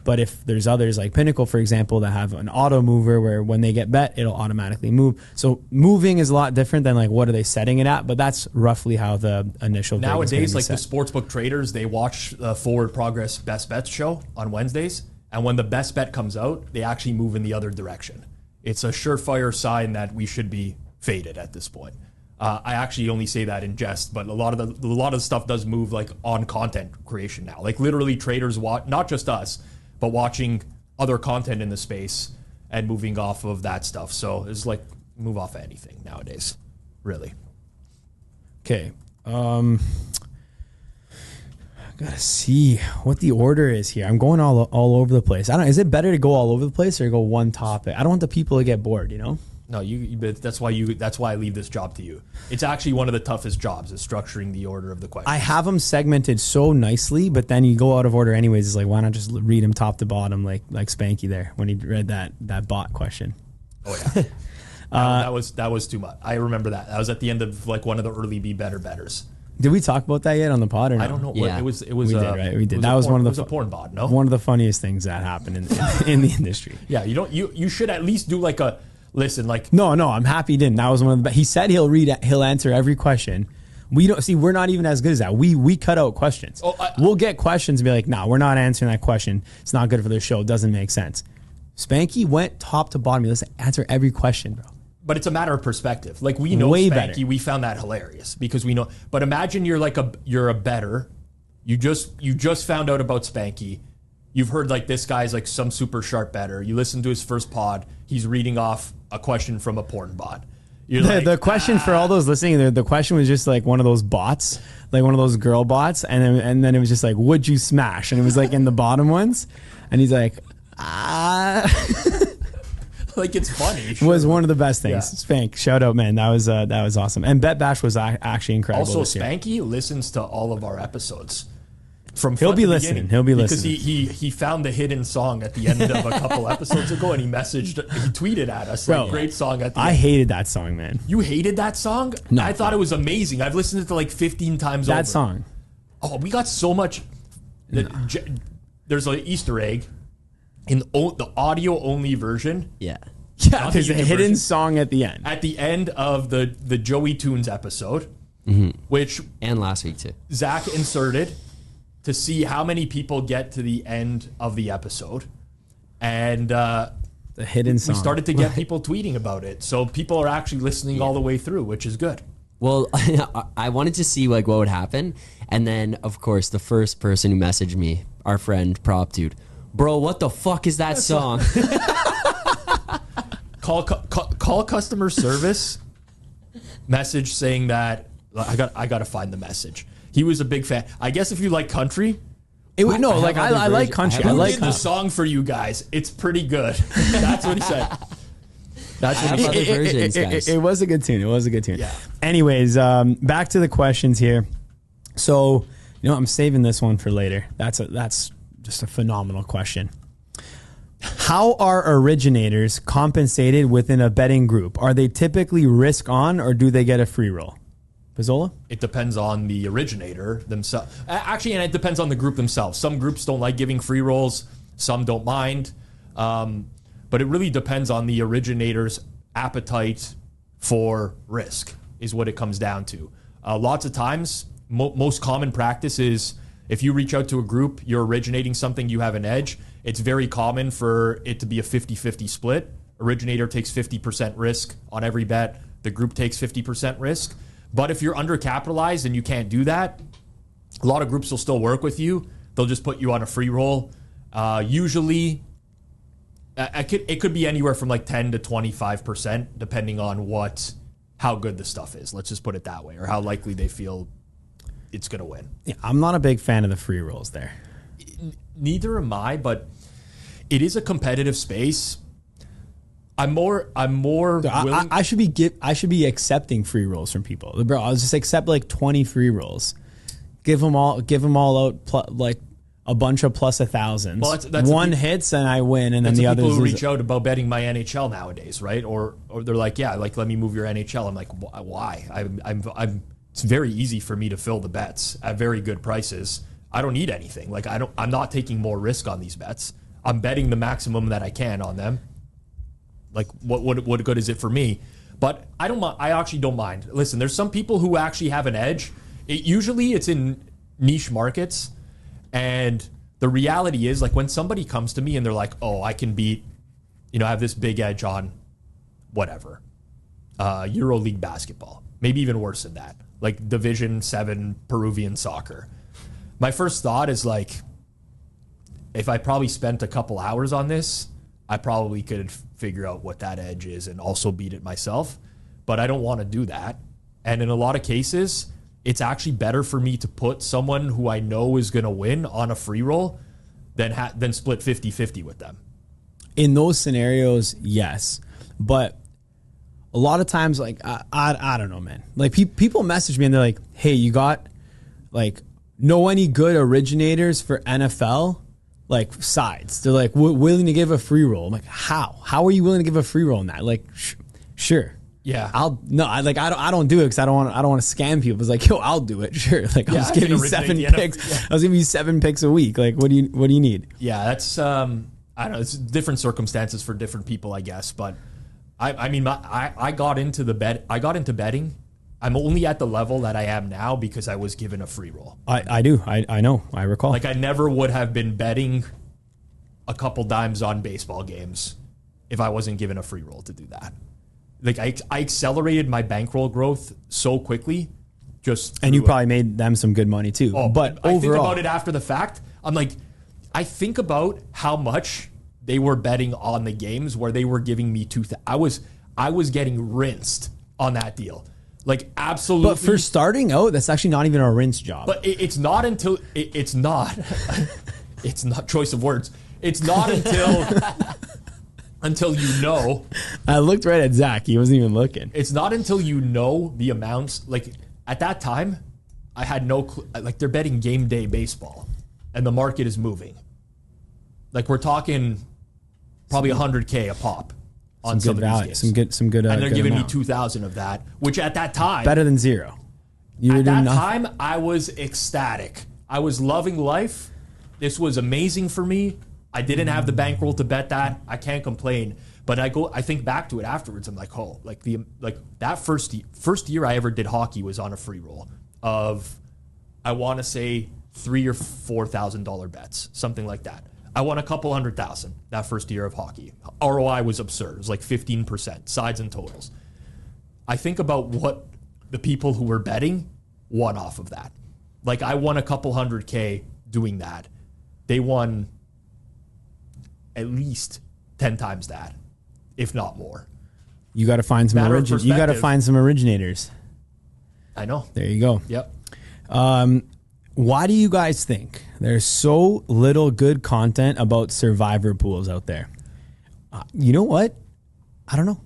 But if there's others like Pinnacle, for example, that have an auto mover where when they get bet, it'll automatically move. So moving is a lot different than like what are they setting it at? But that's roughly how the initial nowadays, like set. The sportsbook traders, they watch the Forward Progress Best Bets show on Wednesdays, and when the best bet comes out, they actually move in the other direction. It's a surefire sign that we should be faded at this point. I actually only say that in jest, but a lot of the stuff does move like on content creation now. Like literally traders watch, not just us, but watching other content in the space and moving off of that stuff. So it's like move off of anything nowadays, really. Okay. I gotta see what the order is here. I'm going all over the place. Is it better to go all over the place or go one topic? I don't want the people to get bored, No, that's why I leave this job to you. It's actually one of the toughest jobs is structuring the order of the questions. I have them segmented so nicely, but then you go out of order anyways. It's like, why not just read them top to bottom like Spanky there when he read that bot question. Oh yeah. That was too much. I remember that. That was at the end of like one of the early Be Better Betters. Did we talk about that yet on the pod or no? I don't know. Yeah. It was. We did, right? We did. That was one of the a porn bod. No, one of the funniest things that happened in the industry. Yeah, you should at least do like a listen. Like no, I'm happy he didn't. That was one of the. He said he'll answer every question. We don't see. We're not even as good as that. We cut out questions. We'll get questions and be like, nah, we're not answering that question. It's not good for the show. It doesn't make sense. Spanky went top to bottom. Let's answer every question, bro. But it's a matter of perspective. Like we know way Spanky, better. We found that hilarious because we know. But imagine you're a bettor. You just found out about Spanky. you've heard like this guy's like some super sharp bettor. You listen to his first pod, he's reading off a question from a porn bot. The question for all those listening, the question was just like one of those bots, like one of those girl bots, and then it was just like, would you smash? And it was like in the bottom ones, and he's like, like it's funny. Was one of the best things. Yeah. Spank, shout out, man. That was awesome. And Bet Bash was actually incredible. Also, this year. Spanky listens to all of our episodes. From He'll front be to listening. beginning, He'll be because listening. he found the hidden song at the end of a couple episodes ago, and he tweeted at us, Bro, like, great song at the I end. hated that song, man. You hated that song? No. I thought it was amazing. I've listened to it like 15 times over. That song. Oh, we got so much. There's an Easter egg in the audio only version. Yeah. Yeah, Not there's the a YouTube hidden version. song at the end. At the end of the Joey Tunes episode, which And last week too. Zach inserted to see how many people get to the end of the episode. And The hidden song. we started to get people tweeting about it. So people are actually listening all the way through, which is good. Well, I wanted to see like what would happen, and then of course the first person who messaged me, our friend Prop Dude, bro, what the fuck is that song? Call customer service. Message saying that I got to find the message. He was a big fan. I guess if you like country, It would, no, I have like other I like versions. country. I I have who like did the song for you guys? It's pretty good. That's what he said. That's what he have said. other versions, guys. It was a good tune. It was a good tune. Yeah. Anyways, back to the questions here. So, I'm saving this one for later. That's just a phenomenal question. How are originators compensated within a betting group? Are they typically risk on, or do they get a free roll? Pizzola? It depends on the originator themselves. Actually, and it depends on the group themselves. Some groups don't like giving free rolls. Some don't mind. But it really depends on the originator's appetite for risk is what it comes down to. Lots of times, most common practice is if you reach out to a group, you're originating something, you have an edge. It's very common for it to be a 50-50 split. Originator takes 50% risk on every bet. The group takes 50% risk. But if you're undercapitalized and you can't do that, a lot of groups will still work with you. They'll just put you on a free roll. Usually, it could be anywhere from like 10 to 25%, depending on how good the stuff is. Let's just put it that way, or how likely they feel it's going to win. Yeah, I'm not a big fan of the free rolls there. Neither am I, but it is a competitive space. I'm more willing. I should be accepting free rolls from people, bro. I'll just accept like 20 free rolls, give them all out like a bunch of plus 1,000s. Well, that's one hits and I win, and then That's the the others people who lose. reach out about betting my NHL nowadays, right? Or they're like, yeah, like let me move your NHL. I'm like, why? I'm. It's very easy for me to fill the bets at very good prices. I don't need anything. Like I'm not taking more risk on these bets. I'm betting the maximum that I can on them. Like what good is it for me? But I don't mind. I actually don't mind. Listen, there's some people who actually have an edge. Usually it's in niche markets. And the reality is, like, when somebody comes to me and they're like, oh, I can beat, I have this big edge on whatever, EuroLeague basketball, maybe even worse than that, like Division 7 Peruvian soccer. My first thought is like, if I probably spent a couple hours on this, I probably could figure out what that edge is and also beat it myself. But I don't want to do that. And in a lot of cases, it's actually better for me to put someone who I know is going to win on a free roll than split 50-50 with them. In those scenarios, yes. But a lot of times, like, I don't know, man. Like, people message me and they're like, hey, you got, like, know any good originators for NFL? Like, sides. They're like, willing to give a free roll. I'm like, how? How are you willing to give a free roll in that? Like, sure. Yeah. I don't do it because I don't want to scam people. It's like, yo, I'll do it. Sure. Like, Yeah, I'll just I give can you originate 7 the NFL. picks. Yeah. I was giving you 7 picks a week. Like, what do you need? Yeah, that's I don't know. It's different circumstances for different people, I guess. But I got into betting. I'm only at the level that I am now because I was given a free roll. I do. I know. I recall. Like, I never would have been betting a couple dimes on baseball games if I wasn't given a free roll to do that. Like, I accelerated my bankroll growth so quickly. And you probably made them some good money too. Oh, but I overall, think about it after the fact. I'm like, I think about how much they were betting on the games where they were giving me I was getting rinsed on that deal. Like, absolutely. But for starting out, that's actually not even a rinse job. But it's not until it's not it's not choice of words. It's not until you know. I looked right at Zach. He wasn't even looking. It's not until you know the amounts. Like, at that time, I had no clue. Like, they're betting game day baseball, and the market is moving. Like, we're talking probably $100K a pop on some of these games. Some good. And they're good giving amount. me 2,000 of that, which at that time, better than zero. At that time, I was ecstatic. I was loving life. This was amazing for me. I didn't have the bankroll to bet that. I can't complain. But I think back to it afterwards. I'm like, oh, like that first year I ever did hockey was on a free roll of, I want to say $3,000 or $4,000 bets, something like that. I won a couple $100,000 that first year of hockey. ROI was absurd. It was like 15%, sides and totals. I think about what the people who were betting won off of that. Like, I won a couple $100K doing that. They won at least 10 times that, if not more. You got to find some You got to find some originators. I know. There you go. Yep. Why do you guys think there's so little good content about survivor pools out there? You know what? I don't know.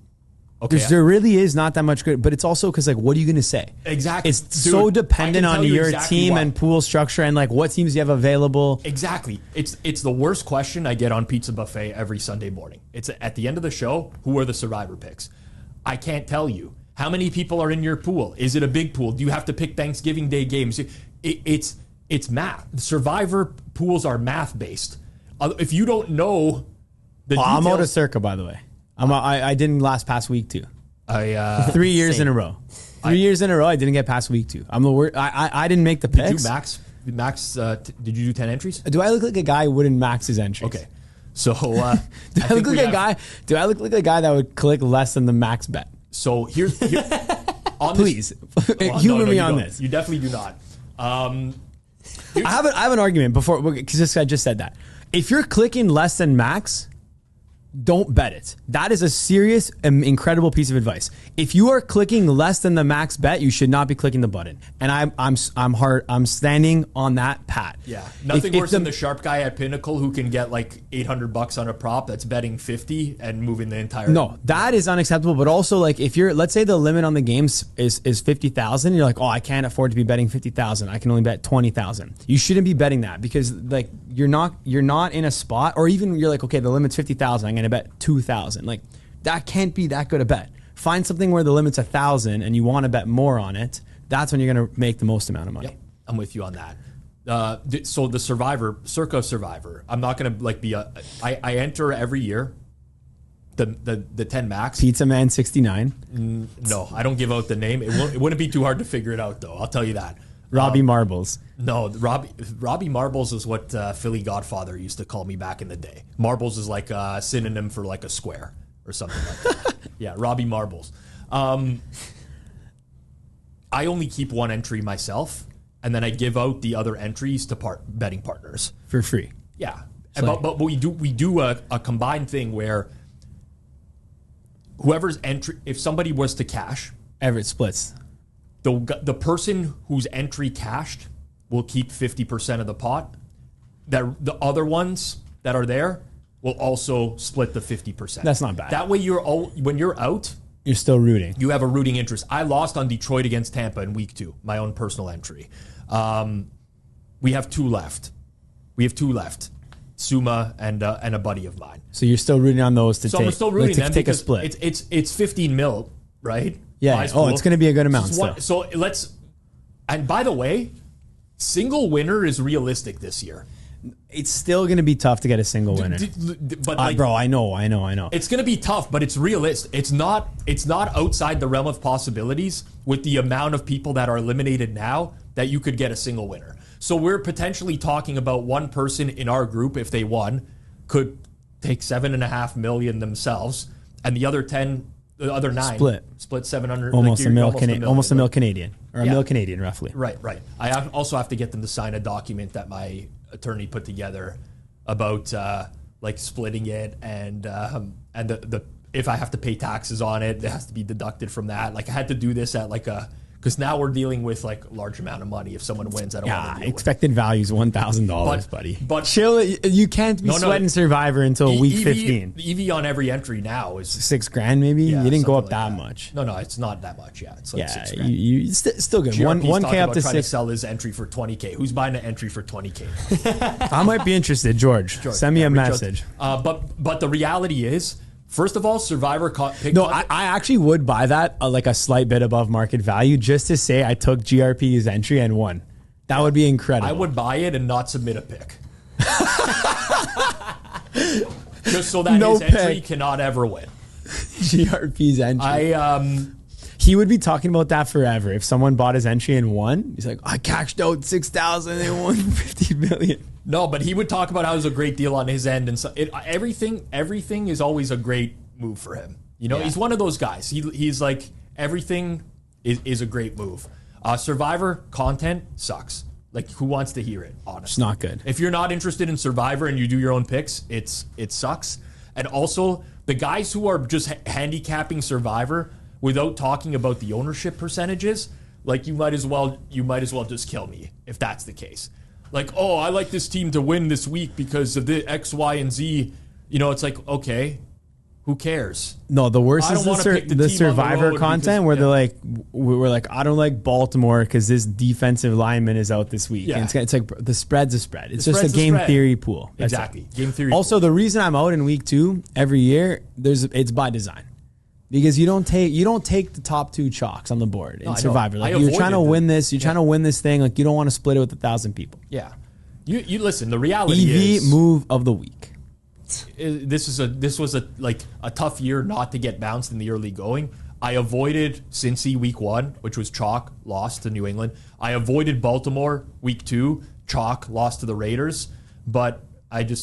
Okay. There really is not that much good, but it's also because, like, what are you going to say? Exactly. It's so dependent on your team and pool structure and, like, what teams you have available. Exactly. It's the worst question I get on Pizza Buffet every Sunday morning. It's at the end of the show, who are the survivor picks? I can't tell you. How many people are in your pool? Is it a big pool? Do you have to pick Thanksgiving Day games? It's math. Survivor pools are math-based. If you don't know the details... I'm out of Circa, by the way. I didn't last past week two. 3 years in a row. 3 years in a row, I didn't get past week two. I'm the worst. I didn't make the picks. Did you max? Did you do 10 entries? Do I look like a guy who wouldn't max his entries? Okay, so do I look like a guy? Do I look like a guy that would click less than the max bet? So here please humor me on this. You definitely do not. I have an argument before, because this guy just said that. If you're clicking less than max, don't bet it. That is a serious and incredible piece of advice. If you are clicking less than the max bet, you should not be clicking the button. And I'm standing on that, Pat. Yeah, nothing worse than the sharp guy at Pinnacle who can get like $800 on a prop that's betting 50 and moving the entire. No, that is unacceptable. But also, like, if you're, let's say the limit on the games is 50,000, you're like, oh, I can't afford to be betting 50,000. I can only bet 20,000. You shouldn't be betting that, because, like, you're not in a spot, or even you're like, okay, the limit's 50,000. I'm going to bet 2,000. Like, that can't be that good a bet. Find something where the limit's 1,000 and you want to bet more on it. That's when you're going to make the most amount of money. Yep, I'm with you on that. So the Circa Survivor, I'm not going to like be I enter every year the 10 max. Pizza Man 69. No, I don't give out the name. It wouldn't be too hard to figure it out, though. I'll tell you that. Robbie Marbles. No, Robbie Marbles is what Philly Godfather used to call me back in the day. Marbles is like a synonym for like a square or something like that. Yeah, Robbie Marbles. I only keep one entry myself, and then I give out the other entries to betting partners for free. Yeah, but we do a combined thing where whoever's entry, if somebody was to cash, Everett splits. The person whose entry cashed will keep 50% of the pot. The other ones that are there will also split the 50%. That's not bad. That way, when you're out, you're still rooting. You have a rooting interest. I lost on Detroit against Tampa in week 2, my own personal entry. We have two left. Suma and a buddy of mine. So you're still rooting on those to I'm still rooting them take a split. It's 15 mil, right? Yeah. It's going to be a good amount. So let's. And by the way, single winner is realistic this year. It's still going to be tough to get a single winner. But bro, I know. It's going to be tough, but it's realistic. It's not outside the realm of possibilities with the amount of people that are eliminated now that you could get a single winner. So we're potentially talking about one person in our group, if they won, could take $7.5 million themselves, and the other 9 split 700. Almost a mil Canadian, or a mil Canadian, roughly. Right. I also have to get them to sign a document that my attorney put together about like splitting it and the if I have to pay taxes on it, it has to be deducted from that. Like I had to do this at like because now we're dealing with like a large amount of money. If someone wins, I don't want to deal expected value is $1,000, buddy. But chill. You can't be sweating Survivor until week 15. EV on every entry now is $6,000 maybe. Yeah, you didn't go up like that much. No, it's not that much. Yeah, it's like $6,000. You still good. GRP's 1K up to trying 6. To sell his entry for $20K. Who's buying an entry for $20K? I might be interested, George. Send me a message. But the reality is, first of all, Survivor pick. No, I actually would buy that like a slight bit above market value just to say I took GRP's entry and won. That would be incredible. I would buy it and not submit a pick. Just so that his entry cannot ever win. GRP's entry. He would be talking about that forever. If someone bought his entry and won, he's like, I cashed out 6,000 and won 50 million. No, but he would talk about how it was a great deal on his end, and so everything is always a great move for him. You know, he's one of those guys. He's like everything is a great move. Survivor content sucks. Like, who wants to hear it? Honestly, it's not good. If you're not interested in Survivor and you do your own picks, it sucks. And also, the guys who are just handicapping Survivor without talking about the ownership percentages, like you might as well just kill me if that's the case. Like, oh, I like this team to win this week because of the X, Y, and Z. You know, it's like, okay, who cares? No, the worst is the Survivor content where they're like, we're like, I don't like Baltimore because this defensive lineman is out this week. Yeah. And it's like the spread's a spread. It's just a game theory pool. That's exactly. It. Game theory. Also, the reason I'm out in week 2 every year, it's by design. Because you don't take the top 2 chalks on the board in Survivor. Like you're trying to win this. You're trying to win this thing. Like you don't want to split it with 1,000 people. Yeah, you listen. The reality is move of the week. This was a tough year not to get bounced in the early going. I avoided Cincy week 1, which was chalk, lost to New England. I avoided Baltimore week 2, chalk, lost to the Raiders. But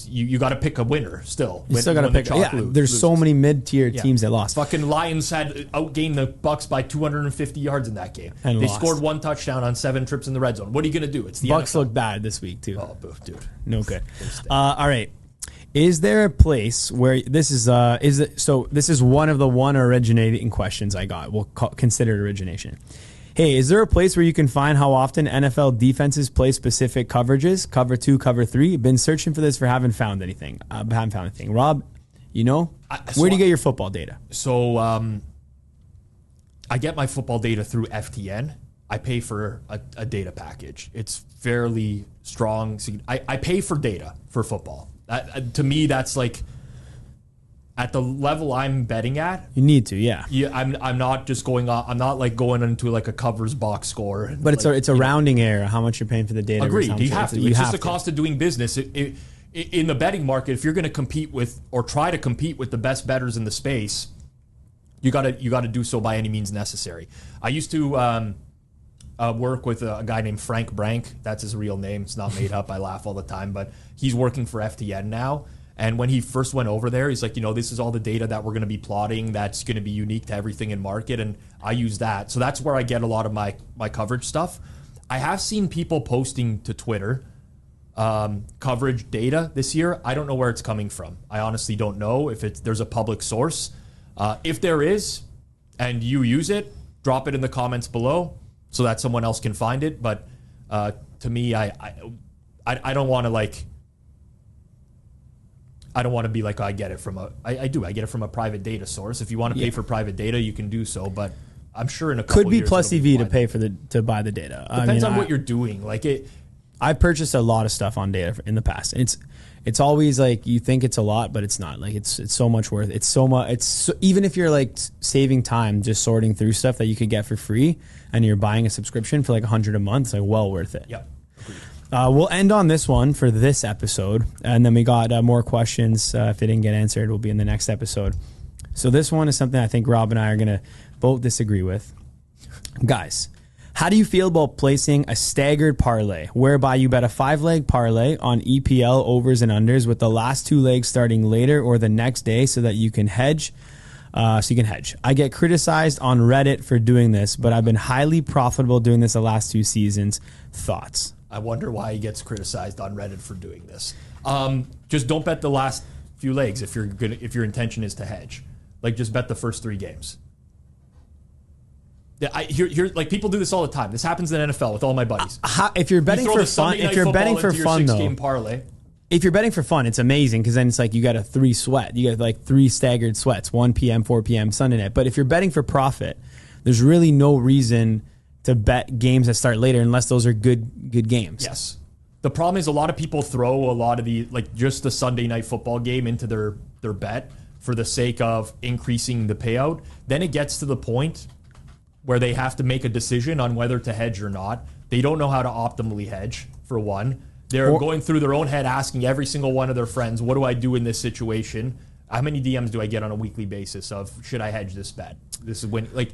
you got to pick a winner still. You still got to pick. There's so many mid-tier teams that lost. Fucking Lions had outgained the Bucks by 250 yards in that game. And they scored 1 touchdown on 7 trips in the red zone. What are you going to do? It's the Bucks NFL. look bad this week too. Oh, dude, no good. All right. Is there a place where this is this is one of the originating questions I got. We'll consider it origination. Hey, is there a place where you can find how often NFL defenses play specific coverages? Cover 2, cover 3? Been searching for this haven't found anything. Rob, where do you get your football data? So I get my football data through FTN. I pay for a data package. It's fairly strong. I pay for data for football. To me, that's like at the level I'm betting at. You need to, yeah. I'm not just going on. I'm not like going into like a covers box score. But it's a rounding error. How much you're paying for the data? Agreed. You have to. It's just the cost of doing business. In the betting market, if you're going to compete with or try to compete with the best bettors in the space, you got to do so by any means necessary. I used to work with a guy named Frank Brank. That's his real name. It's not made up. I laugh all the time, but he's working for FTN now. And when he first went over there, he's like, this is all the data that we're going to be plotting that's going to be unique to everything in market. And I use that. So that's where I get a lot of my coverage stuff. I have seen people posting to Twitter coverage data this year. I don't know where it's coming from. I honestly don't know if there's a public source. If there is, and you use it, drop it in the comments below so that someone else can find it. But to me, I don't want to I don't want to be like, I get it from I get it from a private data source. If you want to pay for private data, you can do so. But I'm sure in a couple could be years plus EV to pay to buy the data. Depends on what you're doing. I purchased a lot of stuff on data in the past. And it's always like you think it's a lot, but it's not. Like it's so much worth. It's so much. Even if you're like saving time just sorting through stuff that you could get for free, and you're buying a subscription for like $100 a month, it's like well worth it. Yep. Agreed. We'll end on this one for this episode, and then we got more questions. If they didn't get answered, will be in the next episode. So this one is something I think Rob and I are going to both disagree with. Guys, how do you feel about placing a staggered parlay, whereby you bet a 5-leg parlay on EPL overs and unders with the last 2 legs starting later or the next day so that you can hedge? I get criticized on Reddit for doing this, but I've been highly profitable doing this the last 2 seasons. Thoughts? I wonder why he gets criticized on Reddit for doing this. Just don't bet the last few legs if your intention is to hedge. Like, just bet the first 3 games. Yeah, like, people do this all the time. This happens in the NFL with all my buddies. If you're betting for fun, game parlay. If you're betting for fun, it's amazing because then it's like you got a 3 sweat. You got like 3 staggered sweats, 1 p.m., 4 p.m., Sunday night. But if you're betting for profit, there's really no reason to bet games that start later unless those are good games. Yes. The problem is a lot of people throw a lot of just the Sunday night football game into their bet for the sake of increasing the payout. Then it gets to the point where they have to make a decision on whether to hedge or not. They don't know how to optimally hedge, for one. They're going through their own head asking every single one of their friends, what do I do in this situation? How many DMs do I get on a weekly basis of, should I hedge this bet? This is when, like,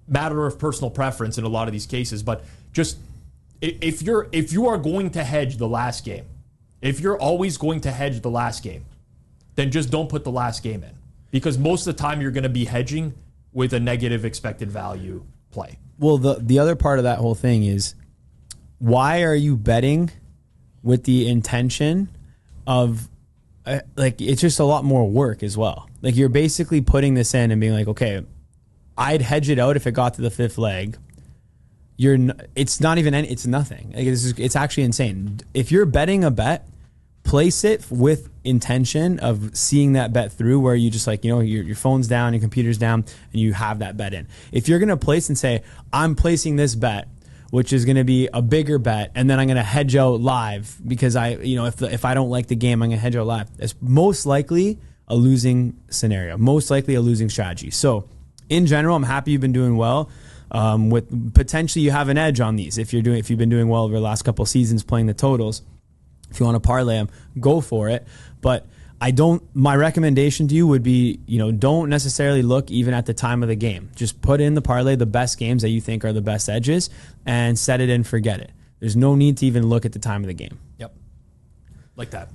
matter of personal preference in a lot of these cases. But just, if you are going to hedge the last game, if you're always going to hedge the last game, then just don't put the last game in. Because most of the time you're going to be hedging with a negative expected value play. Well, the other part of that whole thing is, why are you betting with the intention of, like, it's just a lot more work as well. Like, you're basically putting this in and being like, okay, I'd hedge it out if it got to the 5th leg. It's not even any, it's nothing. Like, it's actually insane. If you're betting a bet, place it with intention of seeing that bet through, where you just, like, you know, your phone's down, your computer's down, and you have that bet in. If you're going to place and say, I'm placing this bet, which is going to be a bigger bet, and then I'm going to hedge out live because if I don't like the game, I'm going to hedge out live. It's most likely a losing scenario, most likely a losing strategy. So in general, I'm happy you've been doing well. With potentially you have an edge on these if you've been doing well over the last couple of seasons playing the totals. If you want to parlay them, go for it. But my recommendation to you would be, don't necessarily look even at the time of the game. Just put in the parlay, the best games that you think are the best edges, and set it and forget it. There's no need to even look at the time of the game. Yep. Like that.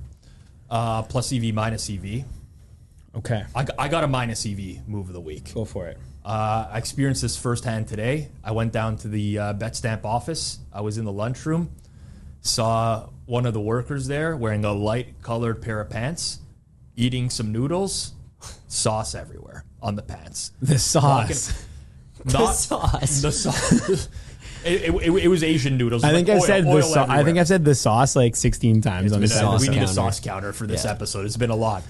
Plus EV, minus EV. Okay. I got a minus EV move of the week. Go for it. I experienced this firsthand today. I went down to the betstamp office. I was in the lunchroom. Saw one of the workers there wearing a light-colored pair of pants, eating some noodles, sauce everywhere on the pants. The sauce. The sauce. It was Asian noodles. I think I've said the sauce. I think I've said the sauce like 16 times on the sauce. We need a sauce counter for this episode. It's been a lot.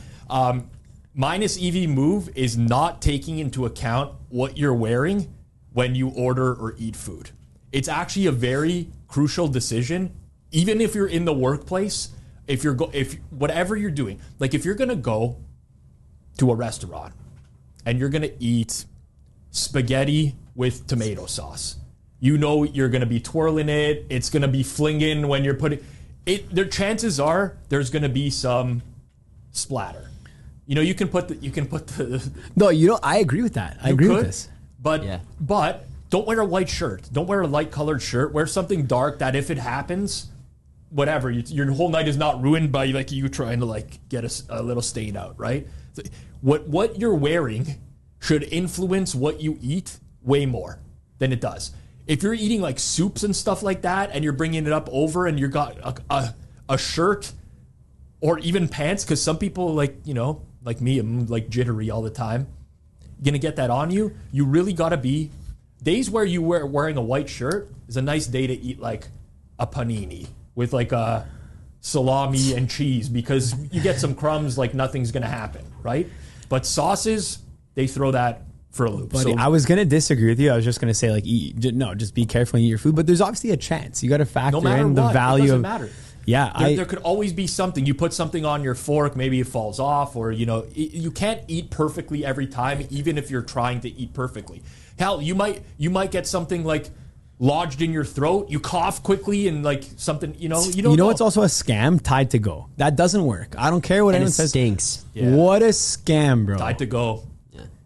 Minus EV move is not taking into account what you're wearing when you order or eat food. It's actually a very crucial decision. Even if you're in the workplace, if whatever you're doing, like if you're gonna go to a restaurant and you're gonna eat spaghetti with tomato sauce, you're gonna be twirling it. It's gonna be flinging when you're putting it. Their chances are there's gonna be some splatter. You can put the. No, I agree with that. I agree with this. But don't wear a white shirt. Don't wear a light colored shirt. Wear something dark that if it happens, whatever, your whole night is not ruined by like you trying to like get a little stain out, right? What you're wearing should influence what you eat way more than it does. If you're eating like soups and stuff like that, and you're bringing it up over, and you got a shirt or even pants, because some people like me, I'm like jittery all the time. Gonna get that on you. You really gotta be. Days where wearing a white shirt is a nice day to eat like a panini with like a salami and cheese, because you get some crumbs like nothing's gonna happen, right? But sauces, they throw that for a loop. Buddy, I was gonna disagree with you. I was just gonna say like just be careful and eat your food. But there's obviously a chance. You got to factor in the value. It doesn't matter. Yeah, there could always be something. You put something on your fork, maybe it falls off, or you can't eat perfectly every time, even if you're trying to eat perfectly. Hell, you might get something like lodged in your throat. You cough quickly and like something, you don't know. It's also a scam. Tide to go. That doesn't work. I don't care what anyone says. Stinks. Yeah. What a scam, bro. Tide to go.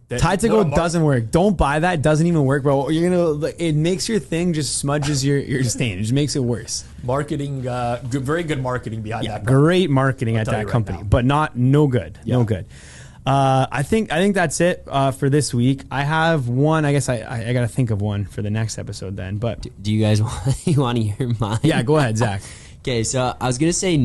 Tide to go doesn't work. Don't buy that. It doesn't even work, bro. It makes your thing just smudges your stain. It just makes it worse. Marketing, very good marketing behind that. Great marketing at that company, but no good. Yeah. No good. I think that's it for this week. I have one. I guess I got to think of one for the next episode then. But do you guys want to hear mine? Yeah, go ahead, Zach. Okay, so I was gonna say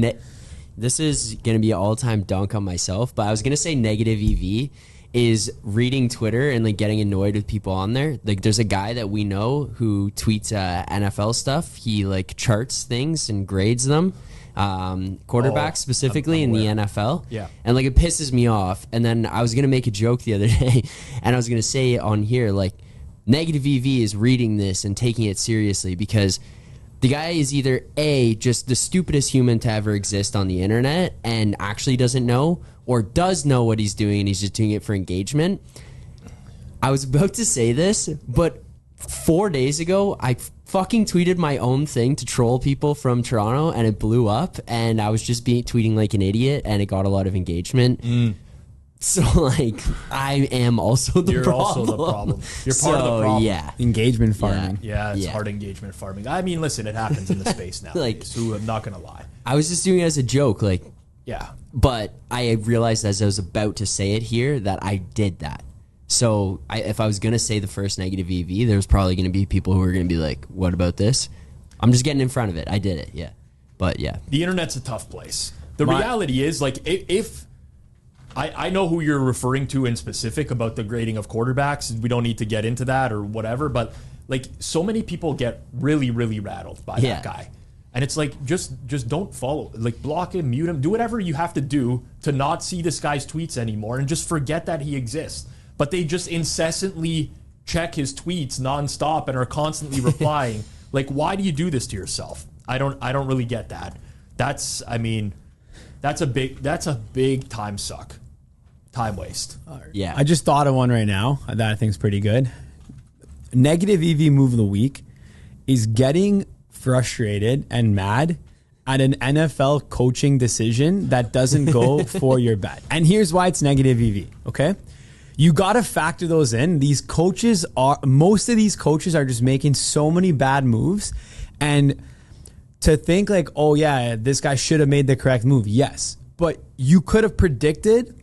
this is going to be an all-time dunk on myself, but I was going to say negative EV is reading Twitter and like getting annoyed with people on there. Like there's a guy that we know who tweets NFL stuff. He like charts things and grades them. Quarterbacks specifically in the NFL. Yeah. And like it pisses me off. And then I was going to make a joke the other day and I was going to say on here like negative EV is reading this and taking it seriously because the guy is either A, just the stupidest human to ever exist on the internet and actually doesn't know, or does know what he's doing and he's just doing it for engagement. I was about to say this, but 4 days ago, I fucking tweeted my own thing to troll people from Toronto and it blew up and I was just tweeting like an idiot and it got a lot of engagement. So, like, I am also the problem. You're also the problem. You're part of the problem. Yeah. Engagement farming. Yeah, it's hard engagement farming. I mean, listen, it happens in the space now. Like, so I'm not going to lie. I was just doing it as a joke, like, Yeah. but I realized as I was about to say it here that I did that. So if I was going to say the first negative EV, there's probably going to be people who are going to be like, what about this? I'm just getting in front of it. I did it, yeah. But, yeah. The internet's a tough place. The reality is, like, if I know who you're referring to in specific about the grading of quarterbacks. We don't need to get into that or whatever, but like so many people get really, really rattled by that guy. And it's like, just don't follow, like block him, mute him, do whatever you have to do to not see this guy's tweets anymore and just forget that he exists. But they just incessantly check his tweets nonstop and are constantly replying. Like, why do you do this to yourself? I don't really get that. That's a big time suck. Time waste. Yeah. I just thought of one right now that I think is pretty good. Negative EV move of the week is getting frustrated and mad at an NFL coaching decision that doesn't go for your bet. And here's why it's negative EV, okay? You got to factor those in. Most of these coaches are just making so many bad moves. And to think like, oh yeah, this guy should have made the correct move. Yes. But you could have predicted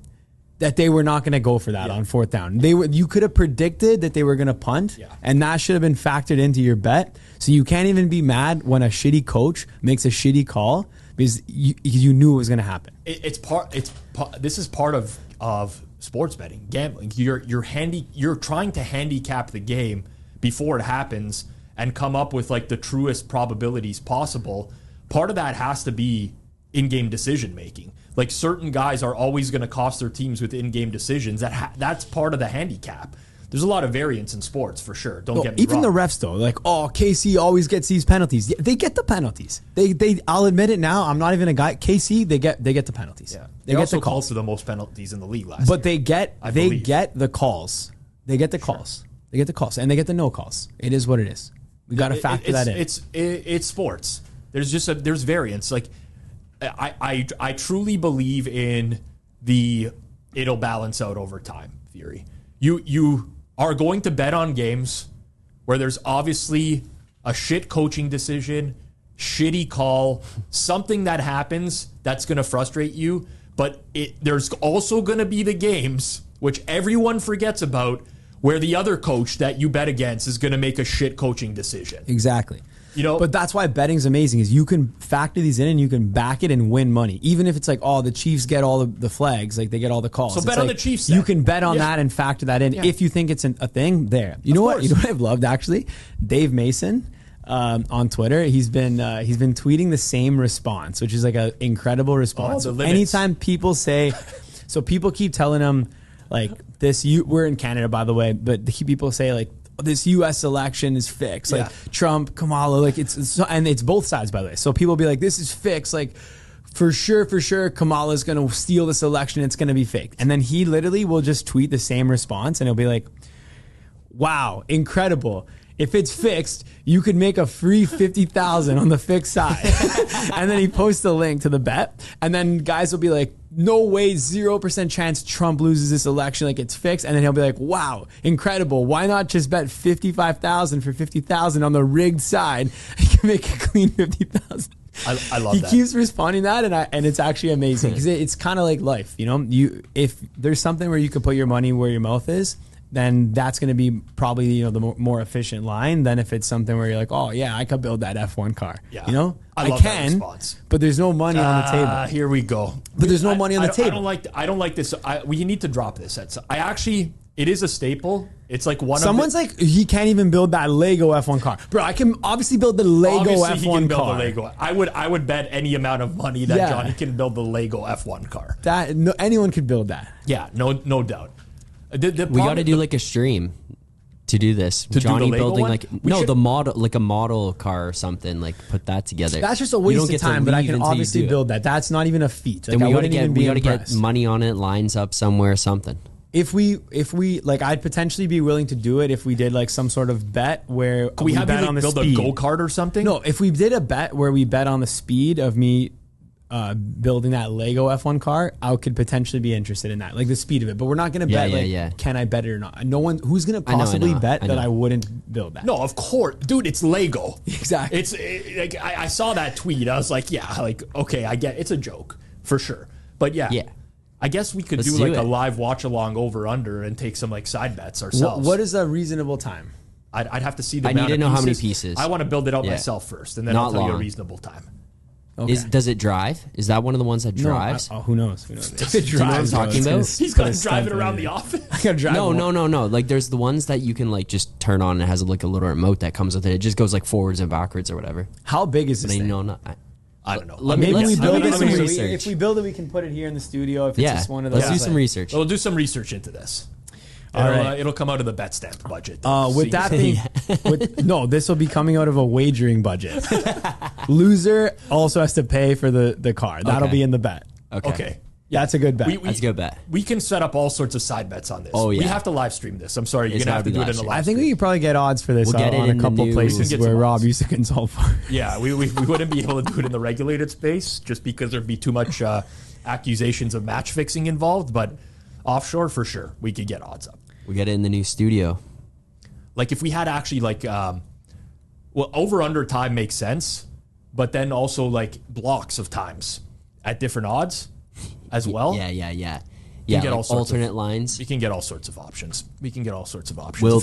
that they were not going to go for that on fourth down. You could have predicted that they were going to punt, and that should have been factored into your bet. So you can't even be mad when a shitty coach makes a shitty call because you knew it was going to happen. This is part of sports betting, gambling. You're trying to handicap the game before it happens and come up with like the truest probabilities possible. Part of that has to be in-game decision making. Like certain guys are always going to cost their teams with in-game decisions. That's part of the handicap. There's a lot of variance in sports for sure. Don't get me wrong. Even the refs though, like, oh, KC always gets these penalties. They get the penalties. I'll admit it now. I'm not even a guy. KC, they get the penalties. Yeah. They get also the calls for the most penalties in the league last year. But they get the calls. They get the calls. They get the calls and they get the no calls. It is what it is. We got to factor that in. It's sports. There's variance. Like I truly believe in it'll balance out over time theory. You are going to bet on games where there's obviously a shit coaching decision, shitty call, something that happens that's going to frustrate you. But there's also going to be the games, which everyone forgets about, where the other coach that you bet against is going to make a shit coaching decision. Exactly. But that's why betting's amazing is you can factor these in and you can back it and win money. Even if it's like, oh, the Chiefs get all the flags, like they get all the calls. So it's bet on the Chiefs then. You can bet on that and factor that in if you think it's a thing there. You know what I've loved actually? Dave Mason on Twitter, he's been tweeting the same response, which is like an incredible response. Anytime people say, so people keep telling him like we're in Canada by the way, but people say like, this U.S. election is fixed. Like Trump, Kamala, like and it's both sides, by the way. So people be like, this is fixed. Like for sure, Kamala's going to steal this election. It's going to be fake. And then he literally will just tweet the same response and he'll be like, wow, incredible. If it's fixed, you could make a free 50,000 on the fixed side. And then he posts a link to the bet. And then guys will be like, no way, 0% chance Trump loses this election. Like it's fixed. And then he'll be like, wow, incredible. Why not just bet 55,000 for 50,000 on the rigged side? You can make a clean 50,000. I love that. He keeps responding that, and it's actually amazing because it's kind of like life. If there's something where you can put your money where your mouth is, then that's going to be probably, you know, the more efficient line than if it's something where you're like, oh yeah, I could build that F1 car. Yeah. You know, I love that response. but there's no money on the table. Here we go. But there's no money on the table. I don't like this. We need to drop this. It is a staple. It's like Someone's like, he can't even build that Lego F1 car. Bro, I can obviously build the Lego Obviously F1 he can build car. the Lego. I would bet any amount of money that Johnny can build the Lego F1 car. Anyone could build that. Yeah, no doubt. We got to do like a stream to do this. To Johnny do the Lego building one? the model, like a model car or something. Like put that together. That's just a waste of time, but I can obviously build that. That's not even a feat. Like, then we got to get money on it, lines up somewhere, something. If we like, I'd potentially be willing to do it if we did like some sort of bet where we have bet you on the build speed. a go-kart or something. No, if we did a bet where we bet on the speed of me building that Lego F1 car, I could potentially be interested in that, like the speed of it. But we're not going to bet can I bet it or not? No one who's going to possibly bet that I wouldn't build that. No, of course, dude. It's Lego. Exactly. Like I saw that tweet. I was like, yeah, like okay, I get it's a joke for sure. But yeah. I guess we could do like a live watch along over under and take some like side bets ourselves. What is a reasonable time? I'd have to see the I amount need to of know pieces. how many pieces. I want to build it out myself first, and then I'll tell you a reasonable time. Okay. Does it drive? Is that one of the ones that drives? No, who knows? If it Do you know what I'm drives, talking about? He's gonna drive it around the office. I gotta drive. No. Like there's the ones that you can like just turn on and it has like a little remote that comes with it. It just goes like forwards and backwards or whatever. How big is this thing? I don't know. Maybe we build it. research. If we build it, we can put it here in the studio. If it's just one of those, let's do some research. We'll do some research into this. It'll come out of the betstamp budget. With that being, this will be coming out of a wagering budget. Loser also has to pay for the car. That'll be in the bet. Okay. Yeah, that's a good bet. That's a good bet. We can set up all sorts of side bets on this. Oh, yeah. We have to live stream this. I'm sorry. You're going to have to do it in a live I think we could probably get odds for this on a couple places where Rob used to consult for. Yeah, we wouldn't be able to do it in the regulated space just because there'd be too much accusations of match fixing involved. But offshore, for sure, we could get odds up. We get it in the new studio. Like if we had actually like, over under time makes sense, but then also like blocks of times at different odds as well. Yeah. Get like all sorts alternate lines. We can get all sorts of options. If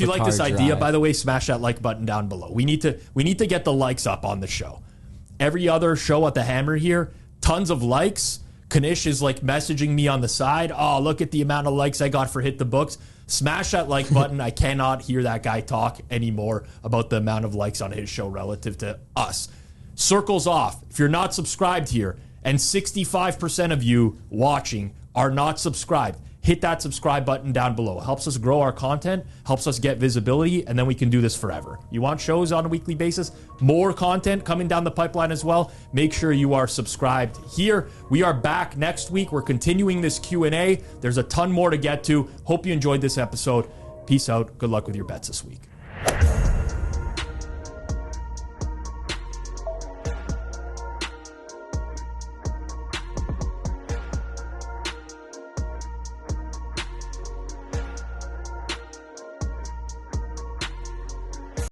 you like this idea, by the way, smash that like button down below. We need to get the likes up on the show. Every other show at the Hammer here, tons of likes. Kanish is like messaging me on the side. Oh, look at the amount of likes I got for Hit the Books. Smash that like button. I cannot hear that guy talk anymore about the amount of likes on his show relative to us. Circles off. If you're not subscribed here, and 65% of you watching are not subscribed, hit that subscribe button down below. It helps us grow our content, helps us get visibility, and then we can do this forever. You want shows on a weekly basis? More content coming down the pipeline as well. Make sure you are subscribed here. We are back next week. We're continuing this Q&A. There's a ton more to get to. Hope you enjoyed this episode. Peace out. Good luck with your bets this week.